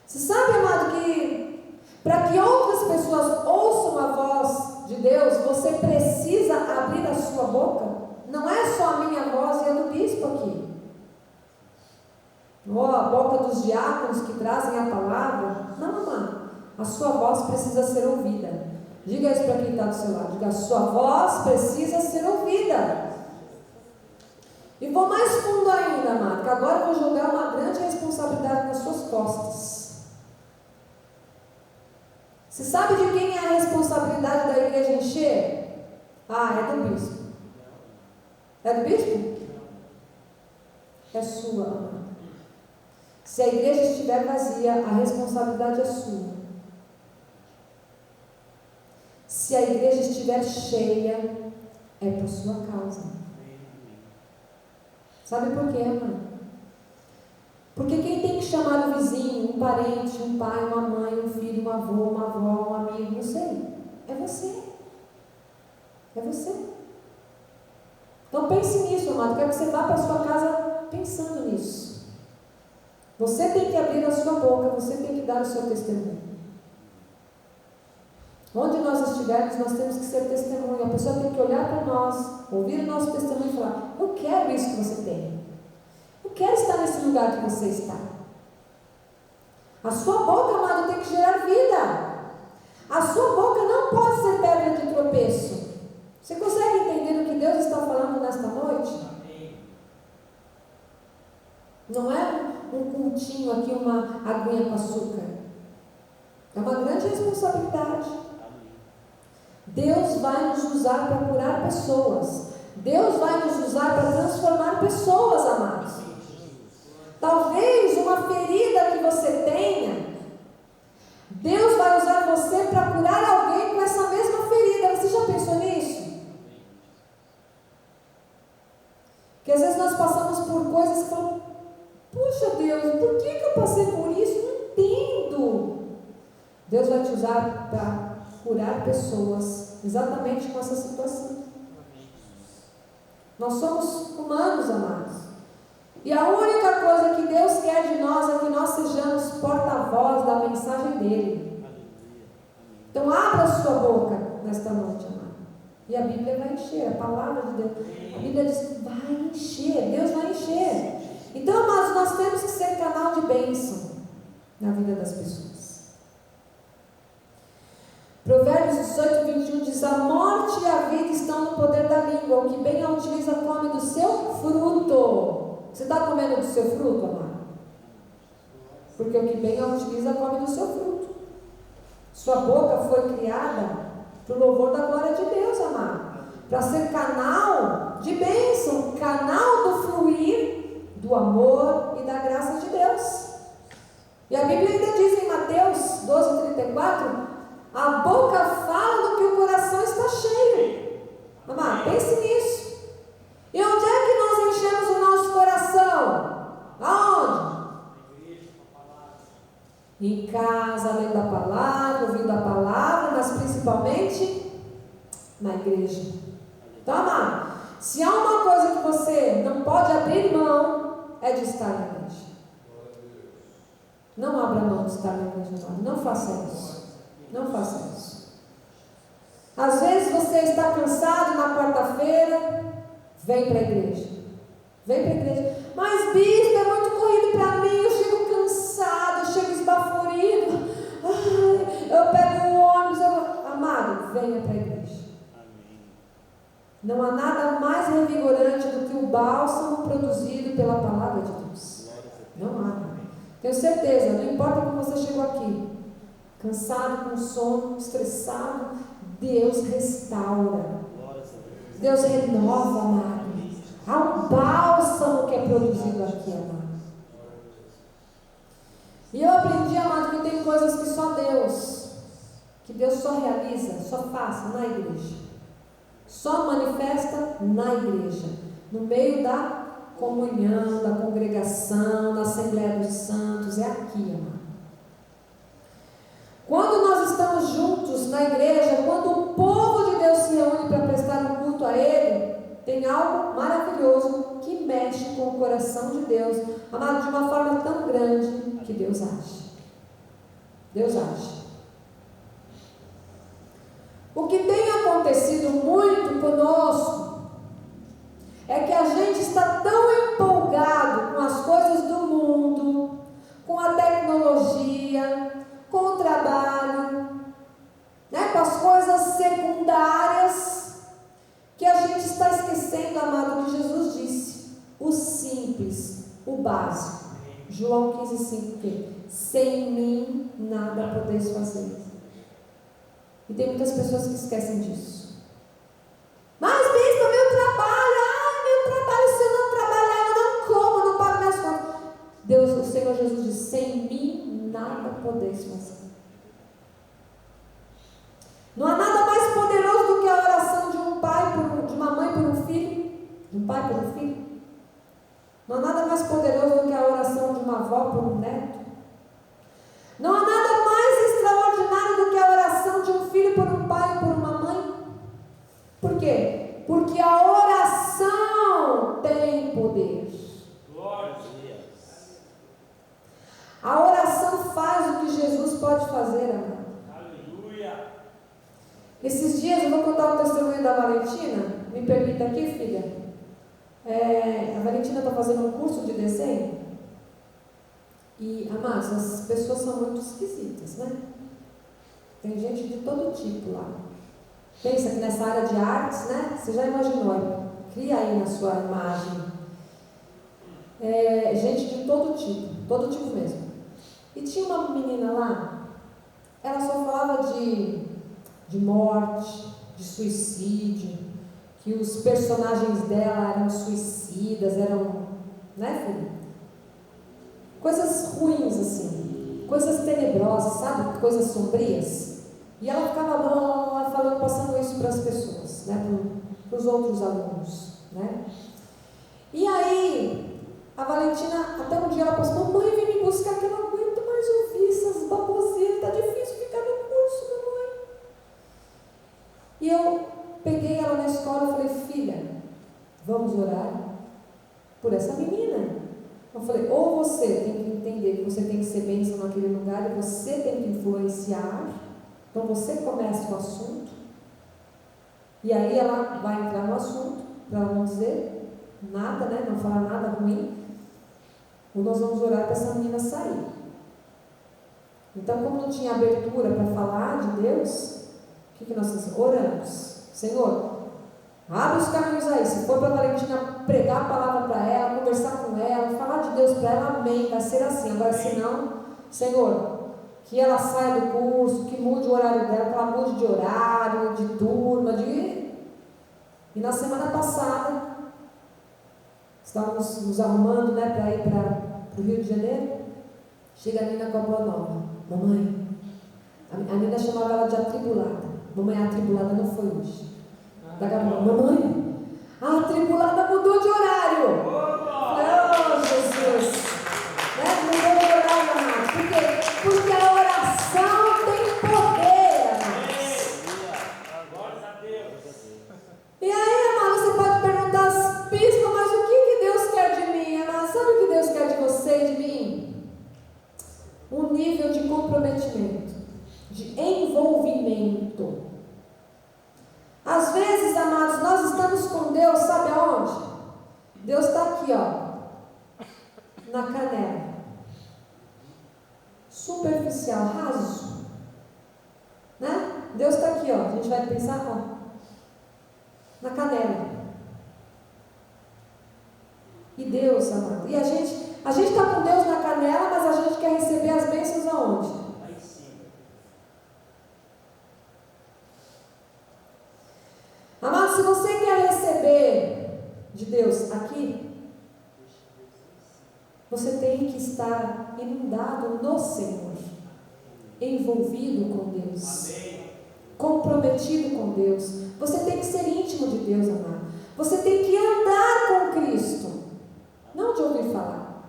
Você sabe, amado, que para que outras pessoas ouçam a voz de Deus, você precisa abrir a sua boca. Não é só a minha voz e a do bispo aqui. Ou a boca dos diáconos que trazem a palavra. Não, amado. A sua voz precisa ser ouvida. Diga isso para quem está do seu lado. Diga, a sua voz precisa ser ouvida. E vou mais fundo ainda, amado, que agora eu vou jogar uma grande responsabilidade nas suas costas. Você sabe de quem é a responsabilidade da igreja encher? É do bispo. É do bispo? É sua, amado. Se a igreja estiver vazia, a responsabilidade é sua. Se a igreja estiver cheia, é por sua causa. Sabe por quê, amado? Porque quem tem que chamar o vizinho, um parente, um pai, uma mãe, um filho, um avô, uma avó, um amigo, não sei, é você. É você. Então pense nisso, amado. Quero que você vá para a sua casa pensando nisso. Você tem que abrir a sua boca, você tem que dar o seu testemunho. Onde nós estivermos, nós temos que ser testemunho. A pessoa tem que olhar para nós, ouvir o nosso testemunho e falar: eu quero isso que você tem. Eu quero estar nesse lugar que você está. A sua boca, amado, tem que gerar vida. A sua boca não pode ser pedra de tropeço. Você consegue entender o que Deus está falando nesta noite? Não é um cultinho aqui, uma aguinha com açúcar. É uma grande responsabilidade. Deus vai nos usar para curar pessoas. Deus vai nos usar para transformar pessoas, amados. Talvez uma ferida que você tenha, Deus vai usar você para curar alguém com essa mesma ferida. Você já pensou nisso? Porque às vezes nós passamos por coisas que falam: puxa Deus, por que eu passei por isso? Não entendo. Deus vai te usar para curar pessoas exatamente com essa situação. Nós somos humanos, amados. E a única coisa que Deus quer de nós é que nós sejamos porta-voz da mensagem dele. Então abra a sua boca nesta noite, amado. E a Bíblia vai encher, a palavra de Deus. A Bíblia diz que vai encher, Deus vai encher. Então, amados, nós temos que ser canal de bênção na vida das pessoas. Provérbios 18, 21 diz: a morte e a vida estão no poder da língua. O que bem a utiliza come do seu fruto. Você está comendo do seu fruto, amado? Porque o que bem a utiliza come do seu fruto. Sua boca foi criada para o louvor da glória de Deus, amado. Para ser canal de bênção, canal do fluir do amor e da graça de Deus. E a Bíblia ainda diz em Mateus 12:34: a boca fala do que o coração está cheio. Amado, pense nisso. E onde é que nós enchemos o nosso coração? Aonde? Em casa, lendo a palavra, ouvindo a palavra, mas principalmente na igreja. Então, amado, se há uma coisa que você não pode abrir mão, é de estar na igreja. Não abra mão de estar na igreja, amado. Não faça isso. Não faça isso. Às vezes você está cansado na quarta-feira, vem para a igreja. Vem para a igreja. Mas bispo, é muito corrido para mim, eu chego cansado, eu chego esbaforido. Eu pego Não há nada mais revigorante do que o bálsamo produzido pela palavra de Deus. Não há. Tenho certeza, não importa como você chegou aqui, cansado, com sono, estressado, Deus restaura. Deus renova, amado. Há um bálsamo que é produzido aqui, amado. E eu aprendi, amado, que tem coisas que só Deus, que Deus só realiza, só faz na igreja. Só manifesta na igreja, no meio da comunhão, da congregação, na Assembleia dos Santos, é aqui, amado. Quando nós estamos juntos na igreja, quando o povo de Deus se reúne para prestar um culto a Ele, tem algo maravilhoso que mexe com o coração de Deus, amado, de uma forma tão grande que Deus age. Deus age. O que tem acontecido muito conosco é que a gente está tão empolgado com as coisas do mundo, com a tecnologia, com o trabalho, né, com as coisas secundárias, que a gente está esquecendo, amado, o que Jesus disse, o simples, o básico. João 15,5, que sem mim nada podeis fazer. E tem muitas pessoas que esquecem disso. Mas bispo, meu trabalho, se eu não trabalhar, eu não como, eu não pago minhas contas. Deus, o Senhor Jesus disse, sem mim nada podeis fazer. Não há nada mais poderoso do que a oração de um pai, de uma mãe por um filho, de um pai por um filho. Não há nada mais poderoso do que a oração de uma avó por um neto. Não há nada mais extraordinário do que a oração de um filho por um pai ou por uma mãe. Por quê? Porque a oração tem poder. Glória a Deus. A oração faz o que Jesus pode fazer, amado. Aleluia. Esses dias eu vou contar o testemunho da Valentina. Me permita aqui, filha. A Valentina está fazendo um curso de desenho. E, amados, as pessoas são muito esquisitas, né? Tem gente de todo tipo lá. Pensa que nessa área de artes, né? Você já imaginou? Cria aí na sua imagem. Gente de todo tipo mesmo. E tinha uma menina lá, ela só falava de morte, de suicídio, que os personagens dela eram suicidas, né, filho? Coisas ruins, assim, coisas tenebrosas, sabe? Coisas sombrias. E ela ficava lá falando, passando isso para as pessoas, né? Para os outros alunos, né? E aí, a Valentina, até um dia ela passou, mamãe, vem me buscar que eu não aguento mais ouvir essas baboseiras, tá difícil ficar no curso, mamãe. E eu peguei ela na escola e falei, filha, vamos orar por essa menina. Eu falei, ou você tem que entender que você tem que ser bênção naquele lugar e você tem que influenciar, então você começa o assunto, e aí ela vai entrar no assunto, para ela não dizer nada, né, não falar nada ruim, ou nós vamos orar para essa menina sair. Então, como não tinha abertura para falar de Deus, o que nós fizemos? Oramos. Senhor, abre os caminhos aí. Se for para a Valentina pregar a palavra para ela, conversar com ela, falar de Deus para ela, amém, vai ser assim. Agora, se não, Senhor, que ela saia do curso, que mude o horário dela, que ela mude de horário, de turma, E na semana passada, estávamos nos arrumando, né, para ir para o Rio de Janeiro. Chega a Nina com a boa nova. Mamãe, a Nina chamava ela de atribulada. Mamãe, a atribulada não foi hoje. Daqui a pouco, mamãe, a atribulada mudou de horário. Oh, Jesus. Né? Mudou de horário, amado. Por quê? Porque a oração tem poder, amado. Glória a Deus. E aí, amado, você pode perguntar, bispo, mas o que Deus quer de mim? Amado, sabe o que Deus quer de você e de mim? Um nível de comprometimento, de envolvimento. Às vezes, amados, nós estamos com Deus, sabe aonde? Deus está aqui, ó, na canela. Superficial, raso. Né? Deus está aqui, ó. A gente vai pensar, ó. na canela. E Deus, amado, e a gente está com Deus na canela, mas a gente quer receber as bênçãos aonde? Lá em cima. Amado, se você quer receber de Deus aqui, você tem que estar inundado no Senhor, envolvido com Deus, Amém. comprometido com Deus. Você tem que ser íntimo de Deus, amado. Você tem que andar com Cristo, não de ouvir falar,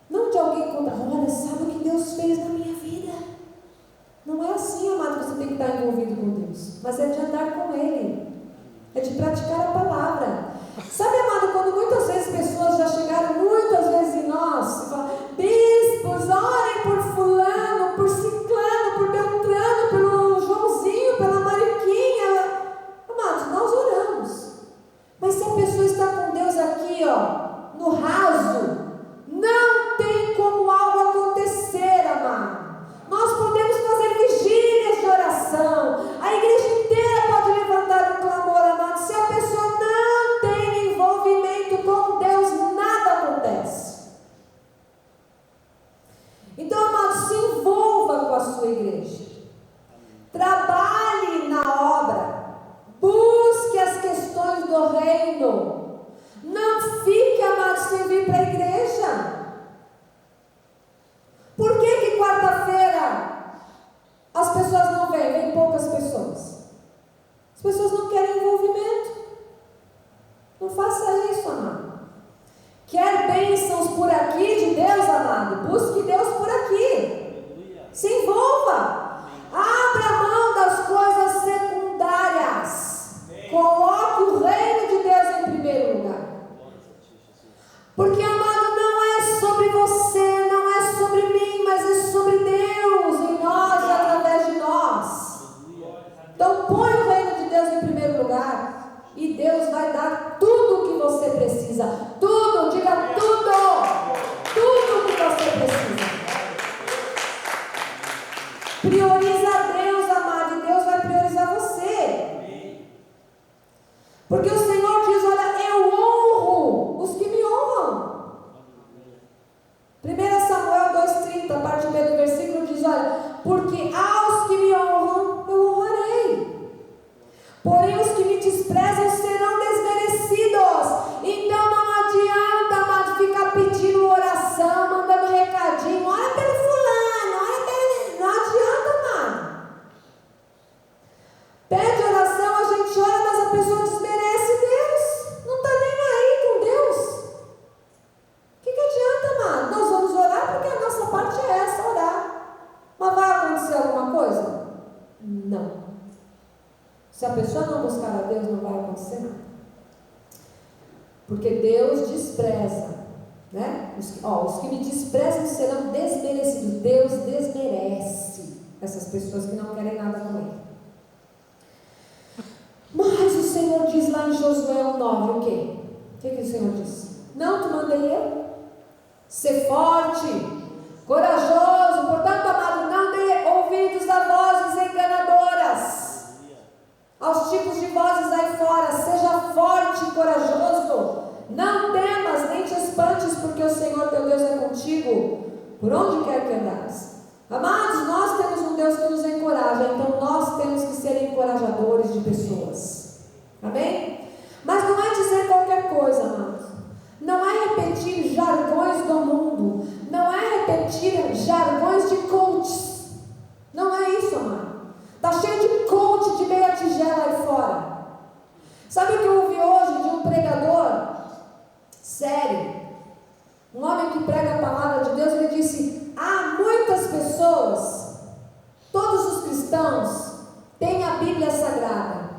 não de alguém contar, olha, sabe o que Deus fez na minha vida? Não é assim, amado, que você tem que estar envolvido com Deus, mas é de andar com Ele, é de praticar a palavra. Sabe, amado, quando muitas vezes pessoas já chegaram muitas vezes em nós e falam, bispos, orem por fulano, por ciclano, por Beltrano, pelo Joãozinho, pela Mariquinha. Amados, nós oramos, mas se a pessoa está com Deus aqui, ó, no raso, não tem como algo acontecer, amado. Nós podemos fazer vigílias de oração, a igreja inteira pode levantar um clamor, amado. Se a pessoa não tem envolvimento com Deus, nada acontece. Então, amado, se envolva com a sua igreja, trabalhe na obra, busque as questões do reino, não fique, amado, sem vir para a igreja. Por que quarta-feira as pessoas não vêm? Vêm poucas pessoas. As pessoas não querem envolvimento. Não faça isso, amado. Quer bênçãos por aqui de Deus, amado? Busque Deus por aqui. Se envolva. Abra mão das coisas secundárias. Coloque o reino de Deus em primeiro lugar. Porque, amado, não é sobre você, não é sobre mim, mas é sobre Deus em nós e através de nós. Então põe o reino de Deus em primeiro lugar e Deus vai dar tudo o que você precisa. Tudo, diga tudo. Tudo o que você precisa. Prioriza Deus, amado, e Deus vai priorizar você. Porque o Senhor diz, olha, eu honro os que me honram. 1 Samuel 2,30, parte B do versículo diz, olha, porque aos que me honram, eu honrarei. Porém os que me desprezam serão desmerecidos. Então não adianta, amado, ficar pedindo oração, mandando recadinho, ora pelo fulano, ora pelo... Não adianta, amado. Pede oração, a gente ora, mas a pessoa desmerece Deus. Não está nem aí com Deus. O que adianta, amado? Nós vamos orar porque a nossa parte é essa, orar. Mas vai acontecer alguma coisa? Não. Se a pessoa não buscar a Deus, não vai acontecer nada. Porque Deus despreza, né? Os que me desprezam serão desmerecidos. Deus desmerece essas pessoas que não querem nada com Ele. Mas o Senhor diz lá em Josué 9, o quê? O que o Senhor diz? Não te mandei eu? Ser forte, corajoso, portanto, amado, não dê ouvidos a vozes enganadoras, aos tipos de vozes aí fora. Seja forte e corajoso, não temas, nem te espantes, porque o Senhor teu Deus é contigo, por onde quer que andares. Amados, nós temos um Deus que nos encoraja, então nós temos que ser encorajadores de pessoas. Amém? Mas não é dizer qualquer coisa, amados. Não é repetir jargões do mundo. Não é repetir jargões de coaches. Não é isso, amado. Está cheio de coach de meia tigela aí fora. Sabe o que eu ouvi hoje de um pregador sério? Um homem que prega a palavra de Deus. Ele disse, há muitas pessoas, todos os cristãos têm a Bíblia Sagrada,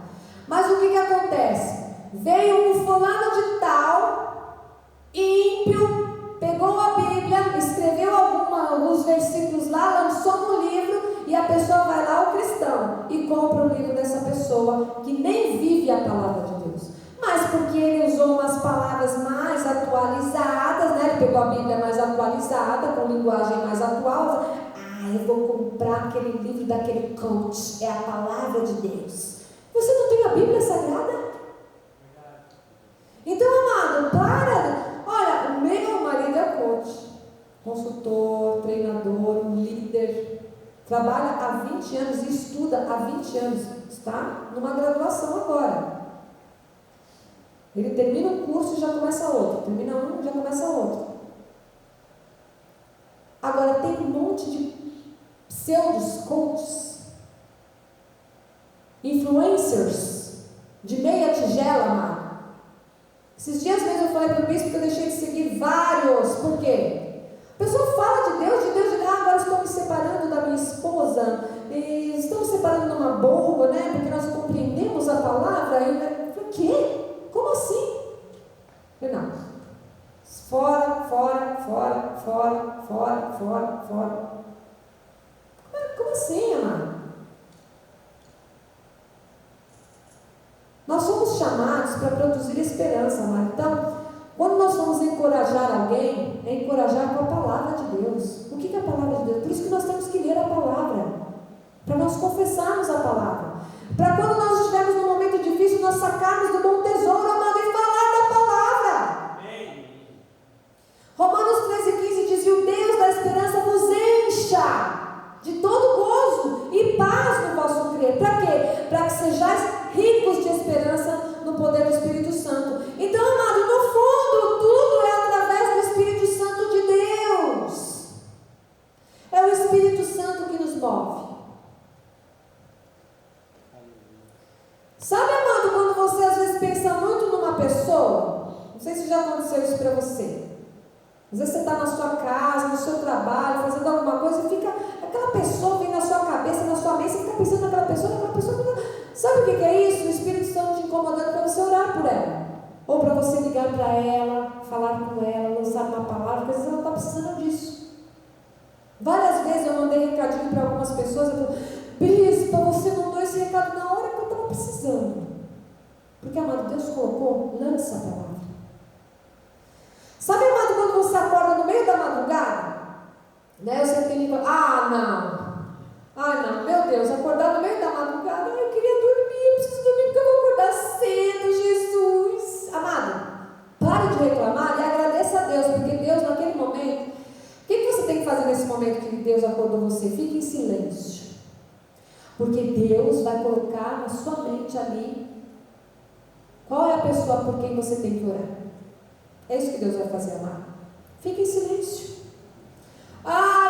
mas o que acontece? Veio um fulano de tal, ímpio, pegou a Bíblia, escreveu alguns versículos lá, lançou no livro, e a pessoa vai lá, o cristão, e compra o livro dessa pessoa que nem vive a palavra de Deus. Mas porque ele usou umas palavras mais atualizadas, né? Ele pegou a Bíblia mais atualizada, com linguagem mais atual. Eu vou comprar aquele livro daquele coach, é a palavra de Deus. Você não tem a Bíblia Sagrada? Então, amado, olha, o meu marido é coach, consultor, treinador, líder, trabalha há 20 anos e estuda há 20 anos, está numa graduação agora. Ele termina um curso e já começa outro, termina um e já começa outro. Agora, tem um monte de pseudos coaches, influencers, de meia tigela, amado. Esses dias mesmo eu falei para o bispo que eu deixei de seguir vários. Por quê? A pessoa fala de Deus, agora estou me separando da minha esposa, e estamos separando numa boa, né? Porque nós compreendemos a palavra. Eu falei, o quê? Como assim? Eu falei, não. Fora. Como assim, amado? Nós somos chamados para produzir esperança, amado. Então, quando nós vamos encorajar alguém, é encorajar com a palavra de Deus. O que é a palavra de Deus? Por isso que nós temos que ler a palavra, para nós confessarmos a palavra, para quando nós estivermos num momento difícil, nós sacarmos do bom tesouro, amado, e falar da palavra. Amém. Romanos 13,15 diz: e o Deus da esperança vos encha de todo gozo e paz no vosso crer. Para quê? Para que sejais ricos de esperança no poder do Espírito Santo. Então, amado, no fundo, tudo é através do Espírito Santo de Deus. É o Espírito Santo que nos move. Sabe, amado, quando você às vezes pensa muito numa pessoa, não sei se já aconteceu isso para você. Às vezes você está na sua casa, no seu trabalho, fazendo alguma coisa, e fica, aquela pessoa vem na sua cabeça, na sua mente, você fica pensando naquela pessoa. Sabe o que é isso? O Espírito Santo te incomodando para você orar por ela. Ou para você ligar para ela, falar com ela, lançar uma palavra, porque às vezes ela está precisando disso. Várias vezes eu mandei recadinho para algumas pessoas, eu falei, bispa, você mandou esse recado na hora que eu estava precisando. Porque, amado, Deus colocou, lança a palavra. Sabe, amado, quando você acorda no meio da madrugada, né, eu sempre digo, não, meu Deus, acordar no meio da madrugada, eu queria dormir, eu preciso dormir porque eu vou acordar cedo, Jesus. Amado, pare de reclamar e agradeça a Deus, porque Deus naquele momento, o que você tem que fazer nesse momento que Deus acordou você? Fique em silêncio, porque Deus vai colocar na sua mente ali, qual é a pessoa por quem você tem que orar. É isso que Deus vai fazer, amado. Fique em silêncio.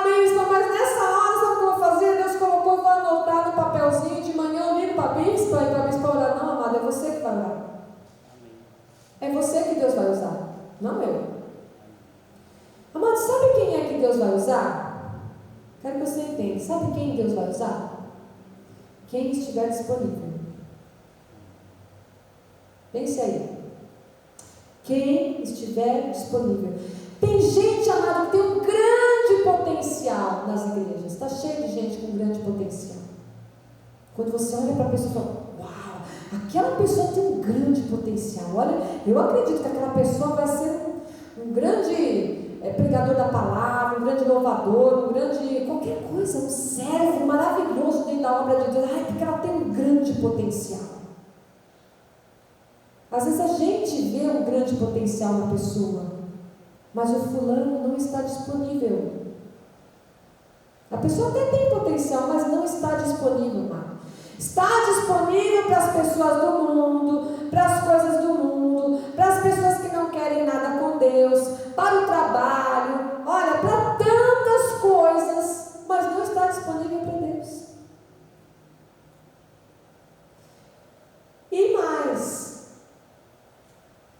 Bispa, mas nessa hora, sabe o que eu vou fazer? Deus colocou, vou anotar no papelzinho, de manhã eu ligo para a bispa, e para a bispa orar. Não, amado, é você que vai orar. É você que Deus vai usar, não eu. Amado, sabe quem é que Deus vai usar? Quero que você entenda. Sabe quem Deus vai usar? Quem estiver disponível. Pense aí. Quem estiver disponível. Tem gente, amado, que tem um grande potencial nas igrejas. Está cheio de gente com grande potencial. Quando você olha para a pessoa e fala, uau, aquela pessoa tem um grande potencial. Olha, eu acredito que aquela pessoa vai ser um grande pregador da palavra, um grande louvador, um grande qualquer coisa, um servo maravilhoso dentro da obra de Deus. Porque ela tem um grande potencial. Às vezes a gente vê um grande potencial na pessoa, mas o fulano não está disponível. A pessoa até tem potencial, mas não está disponível, mano. Está disponível para as pessoas do mundo, para as coisas do mundo, para as pessoas que não querem nada com Deus, para o trabalho, olha, para tantas coisas, mas não está disponível para Deus. E mais,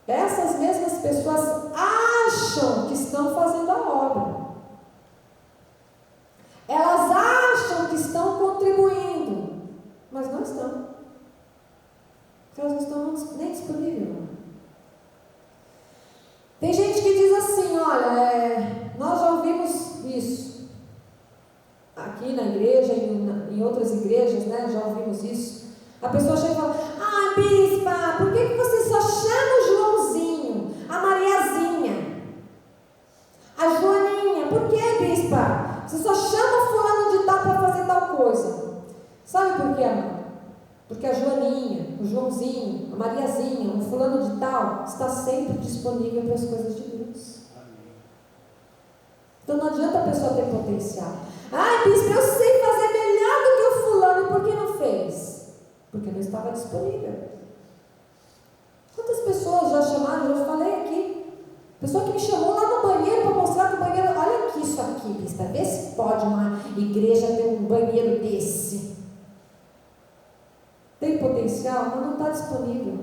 essas mesmas pessoas acham que estão fazendo a obra. Elas acham que estão contribuindo, mas não estão. Porque elas não estão nem disponíveis. Tem gente que diz assim, olha, nós já ouvimos isso. Aqui na igreja, em outras igrejas, né, já ouvimos isso. A pessoa chega e fala, bispa, por que você só chama o Joãozinho, a Mariazinha, a Joaninha? Por que, bispa? Você só chama fulano de tal para fazer tal coisa. Sabe por quê, amado? Porque a Joaninha, o Joãozinho, a Mariazinha, o fulano de tal, está sempre disponível para as coisas de Deus. Então não adianta a pessoa ter potencial. Ai, bispo, eu sei fazer melhor do que o fulano, e por que não fez? Porque não estava disponível. Quantas pessoas já chamaram, já falei aqui, pessoa que me chamou lá no banheiro para mostrar que o banheiro, olha aqui isso aqui, bispo, vê se pode uma igreja ter um banheiro desse. Tem potencial, mas não está disponível.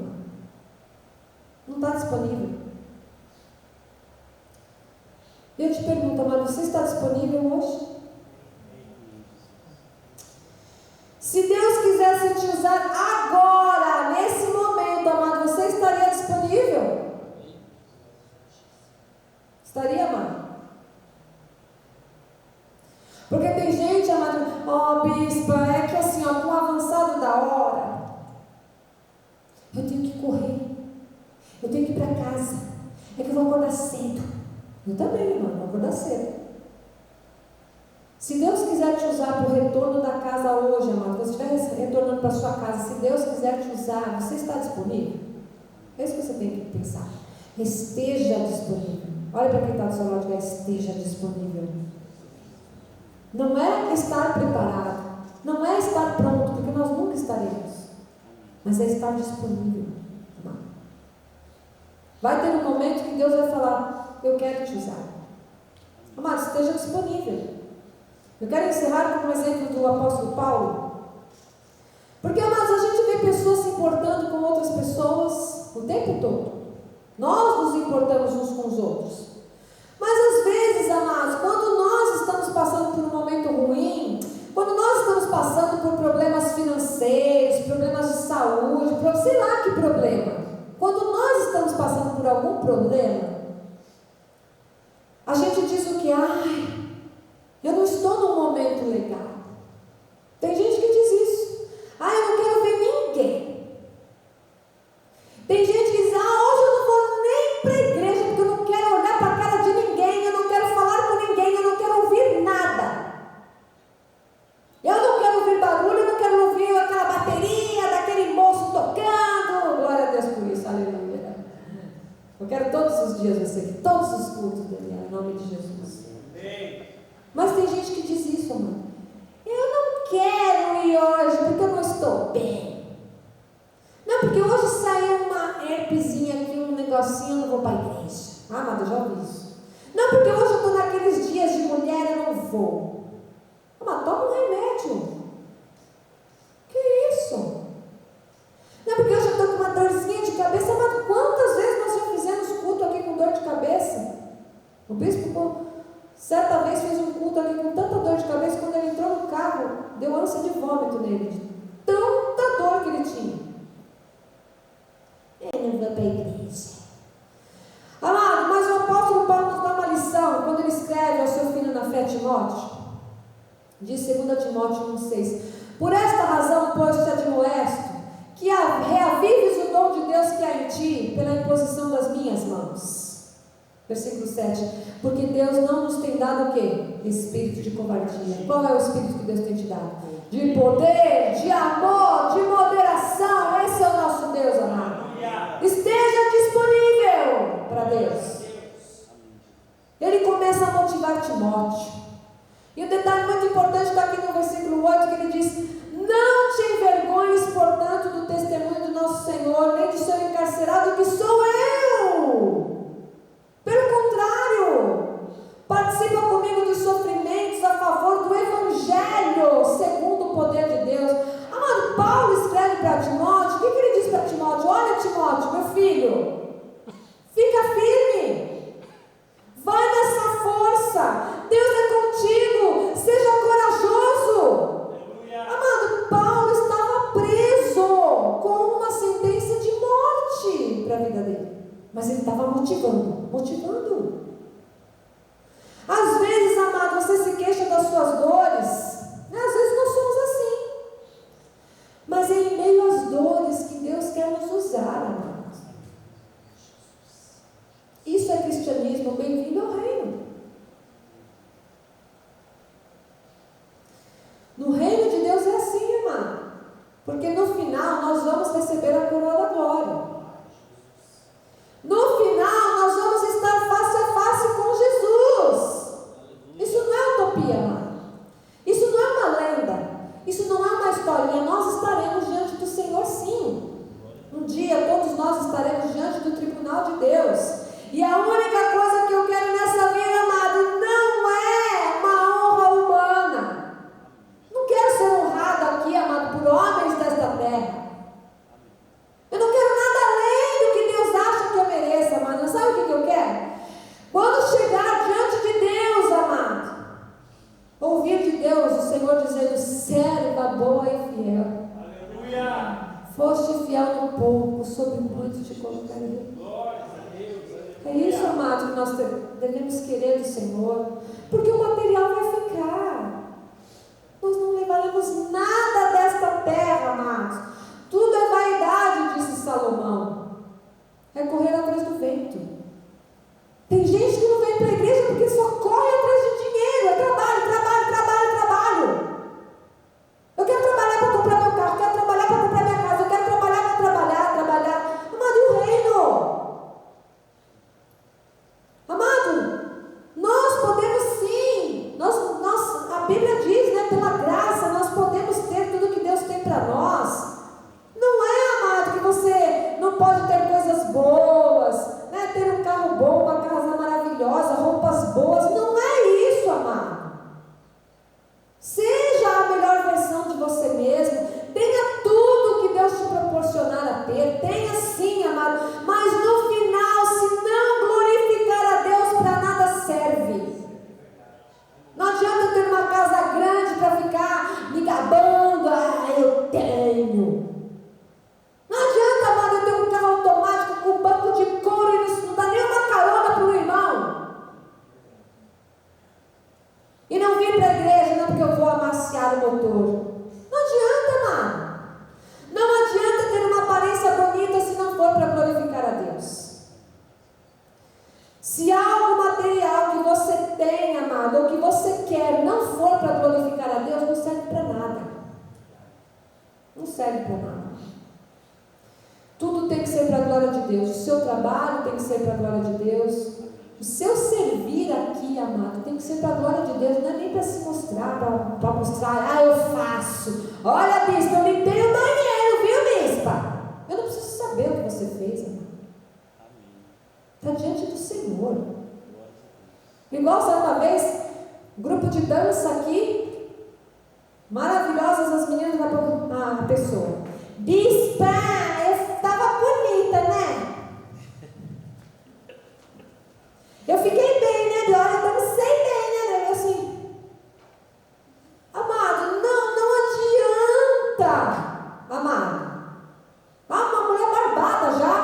Não está disponível. Eu te pergunto, amado, você está disponível hoje? Se Deus quisesse te usar agora, nesse momento, amado, você estaria disponível? Estaria, amado? Porque tem gente, amado, bispa, é que assim, com o avançado da hora, eu tenho que correr, eu tenho que ir para casa, é que eu vou acordar cedo. Eu também, irmão, vou acordar cedo. Se Deus quiser te usar para o retorno da casa hoje, amado, você estiver retornando para a sua casa, se Deus quiser te usar, você está disponível? É isso que você tem que pensar. Esteja disponível. Olha para quem está do seu lado e diga, esteja disponível. Não é estar preparado, não é estar pronto, porque nós nunca estaremos, mas é estar disponível. Vai ter um momento que Deus vai falar, eu quero te usar. Amado, esteja disponível. Eu quero encerrar com um exemplo do apóstolo Paulo, porque, amados, a gente vê pessoas se importando com outras pessoas o tempo todo. Nós nos importamos uns com os outros. Mas às vezes, amados, quando nós estamos passando por um momento ruim, quando nós estamos passando por problemas financeiros, problemas de saúde, sei lá que problema, quando nós estamos passando por algum problema, a gente diz o que? Eu não estou num momento legal. Tem gente que diz isso. Eu não quero ver ninguém. Tem gente que diz, hoje eu não vou nem para a igreja, porque eu não quero olhar para a cara de ninguém, eu não quero falar com ninguém, eu não quero ouvir nada. Eu não quero ouvir barulho, eu não quero ouvir aquela bateria daquele moço tocando. Glória a Deus por isso, aleluia. Eu quero todos os dias você aqui, todos os cultos, Daniel, em nome de Jesus. Mas tem gente que diz isso, mano. Eu não quero ir hoje porque eu não estou bem. Não, porque hoje saiu uma herpesinha aqui, um negocinho, eu não vou para a igreja. Amado, eu já ouvi isso. Não, porque hoje eu estou naqueles dias de mulher, eu não vou. Mas toma um remédio. Que isso? Não, porque hoje eu estou com uma dorzinha de cabeça. Mas quantas vezes nós já fizemos culto aqui com dor de cabeça? O bispo, certa vez, fez um culto aqui com tanta dor de cabeça, quando ele entrou no carro, deu ânsia de vômito nele, de tanta dor que ele tinha. Ele não vai para a igreja. Amado, mas o apóstolo Paulo nos dá uma lição, quando ele escreve ao seu filho na fé, Timóteo, diz 2 Timóteo 1,6: por esta razão, pois, te admoesto, que reavives o dom de Deus que há em ti, pela imposição das minhas mãos. Versículo 7, porque Deus não nos tem dado o quê? Espírito de covardia. Qual é o espírito que Deus tem te dado? De poder, de amor, de moderação. Esse é o nosso Deus, amado. Esteja disponível para Deus. Ele começa a motivar Timóteo. E um detalhe muito importante está aqui no versículo 8, que ele diz: não te envergonhes, portanto, do testemunho do nosso Senhor, nem do seu encarcerado, que sou eu. Pelo contrário, participa comigo dos sofrimentos a favor do Evangelho, segundo o poder de Deus. Amado, Paulo escreve para Timóteo, o que ele diz para Timóteo? Olha, Timóteo, meu filho, fica firme, vai nessa força, Deus é contigo, seja corajoso. Amado, Paulo estava preso com uma sentença de morte para a vida dele. Mas ele estava motivando. Às vezes, amado, você se queixa das suas dores. Às vezes nós somos assim. Mas é em meio às dores que Deus quer nos usar, amado. Isso é cristianismo, bem-vindo ao reino. No reino de Deus é assim, amado. Porque no final te colocaria. Glória a Deus. É isso, amado, que nós devemos querer do Senhor, porque o material vai ficar. Nós não levaremos nada desta terra, amados. Tudo é vaidade, disse Salomão. É correr atrás do vento. Tem gente que não vem para a igreja porque só corre atrás de dinheiro. É trabalho, trabalho, trabalho, trabalho. Eu quero trabalhar para comprar meu carro, quero trabalhar para comprar minha casa, eu quero trabalhar para trabalhar. Amado, e o reino? Amado, nós podemos sim, a Bíblia diz, né, pela graça, nós podemos ter tudo que Deus tem para nós. Não é, amado, que você não pode ter coisas boas, né, ter um carro bom, uma casa maravilhosa, roupas boas. Não é isso, amado. Seja a melhor versão de você mesmo. Tenha tudo que Deus te proporcionar a ter. Tenha sim, amado. Mas no final, se não glorificar a Deus, para nada serve. Não adianta eu ter uma casa grande para ficar me gabando. Ah, eu tenho. Não adianta, amado, eu ter um carro automático com banco de couro e isso não dá nem uma carona para o irmão. E não vir para a igreja, não, porque eu vou amaciar o motor. Não adianta, amado. Não adianta ter uma aparência bonita se não for para glorificar a Deus. Se algo material que você tem, amado, ou que você quer, não for para glorificar a Deus, não serve para nada. Não serve para nada. Tudo tem que ser para a glória de Deus. O seu trabalho tem que ser para a glória de Deus. O seu servir aqui, amado, tem que ser para a glória de Deus. Não é nem para se mostrar, para mostrar, ah, eu faço. Olha, bispa, eu limpei o banheiro, viu, bispa? Eu não preciso saber o que você fez, amado. Está diante do Senhor. Igual, sabe, uma vez, grupo de dança aqui, maravilhosas as meninas, a pessoa. Bispa, eu estava bonita, né? Eu fiquei bem, né, Glória? Eu dancei bem, né? Assim, amado, não adianta, amado. Ah, uma mulher barbada já.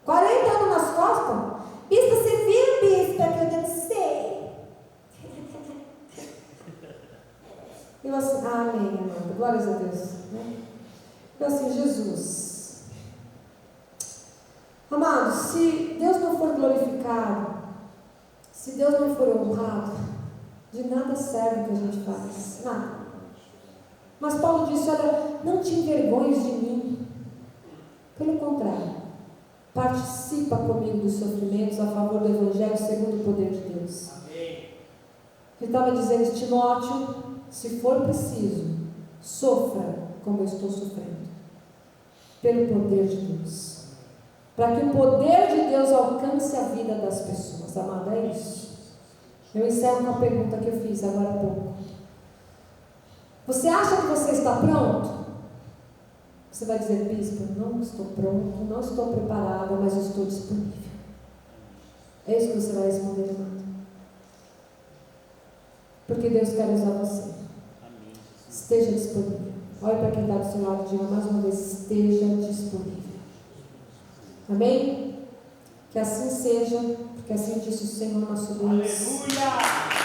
40 anos nas costas. Bispa, você viu, bispa, que eu dancei? E eu assim, amém, amado. Glórias a Deus. Né? Eu assim, Jesus. Amados, se Deus não for glorificado, se Deus não for honrado, de nada serve o que a gente faz, nada. Mas Paulo disse, olha, não te envergonhes de mim. Pelo contrário, participa comigo dos sofrimentos a favor do Evangelho segundo o poder de Deus. Amém. Ele estava dizendo, Timóteo, se for preciso, sofra como eu estou sofrendo, pelo poder de Deus. Para que o poder de Deus alcance a vida das pessoas. Amado, é isso. Eu encerro com a pergunta que eu fiz agora há pouco. Você acha que você está pronto? Você vai dizer, bispo, não estou pronto, não estou preparada, mas estou disponível. É isso que você vai responder, amado. Porque Deus quer usar você. Esteja disponível. Olhe para quem está do seu lado e diga mais uma vez, esteja disponível. Amém? Que assim seja, porque assim disse o Senhor nosso Deus. Aleluia!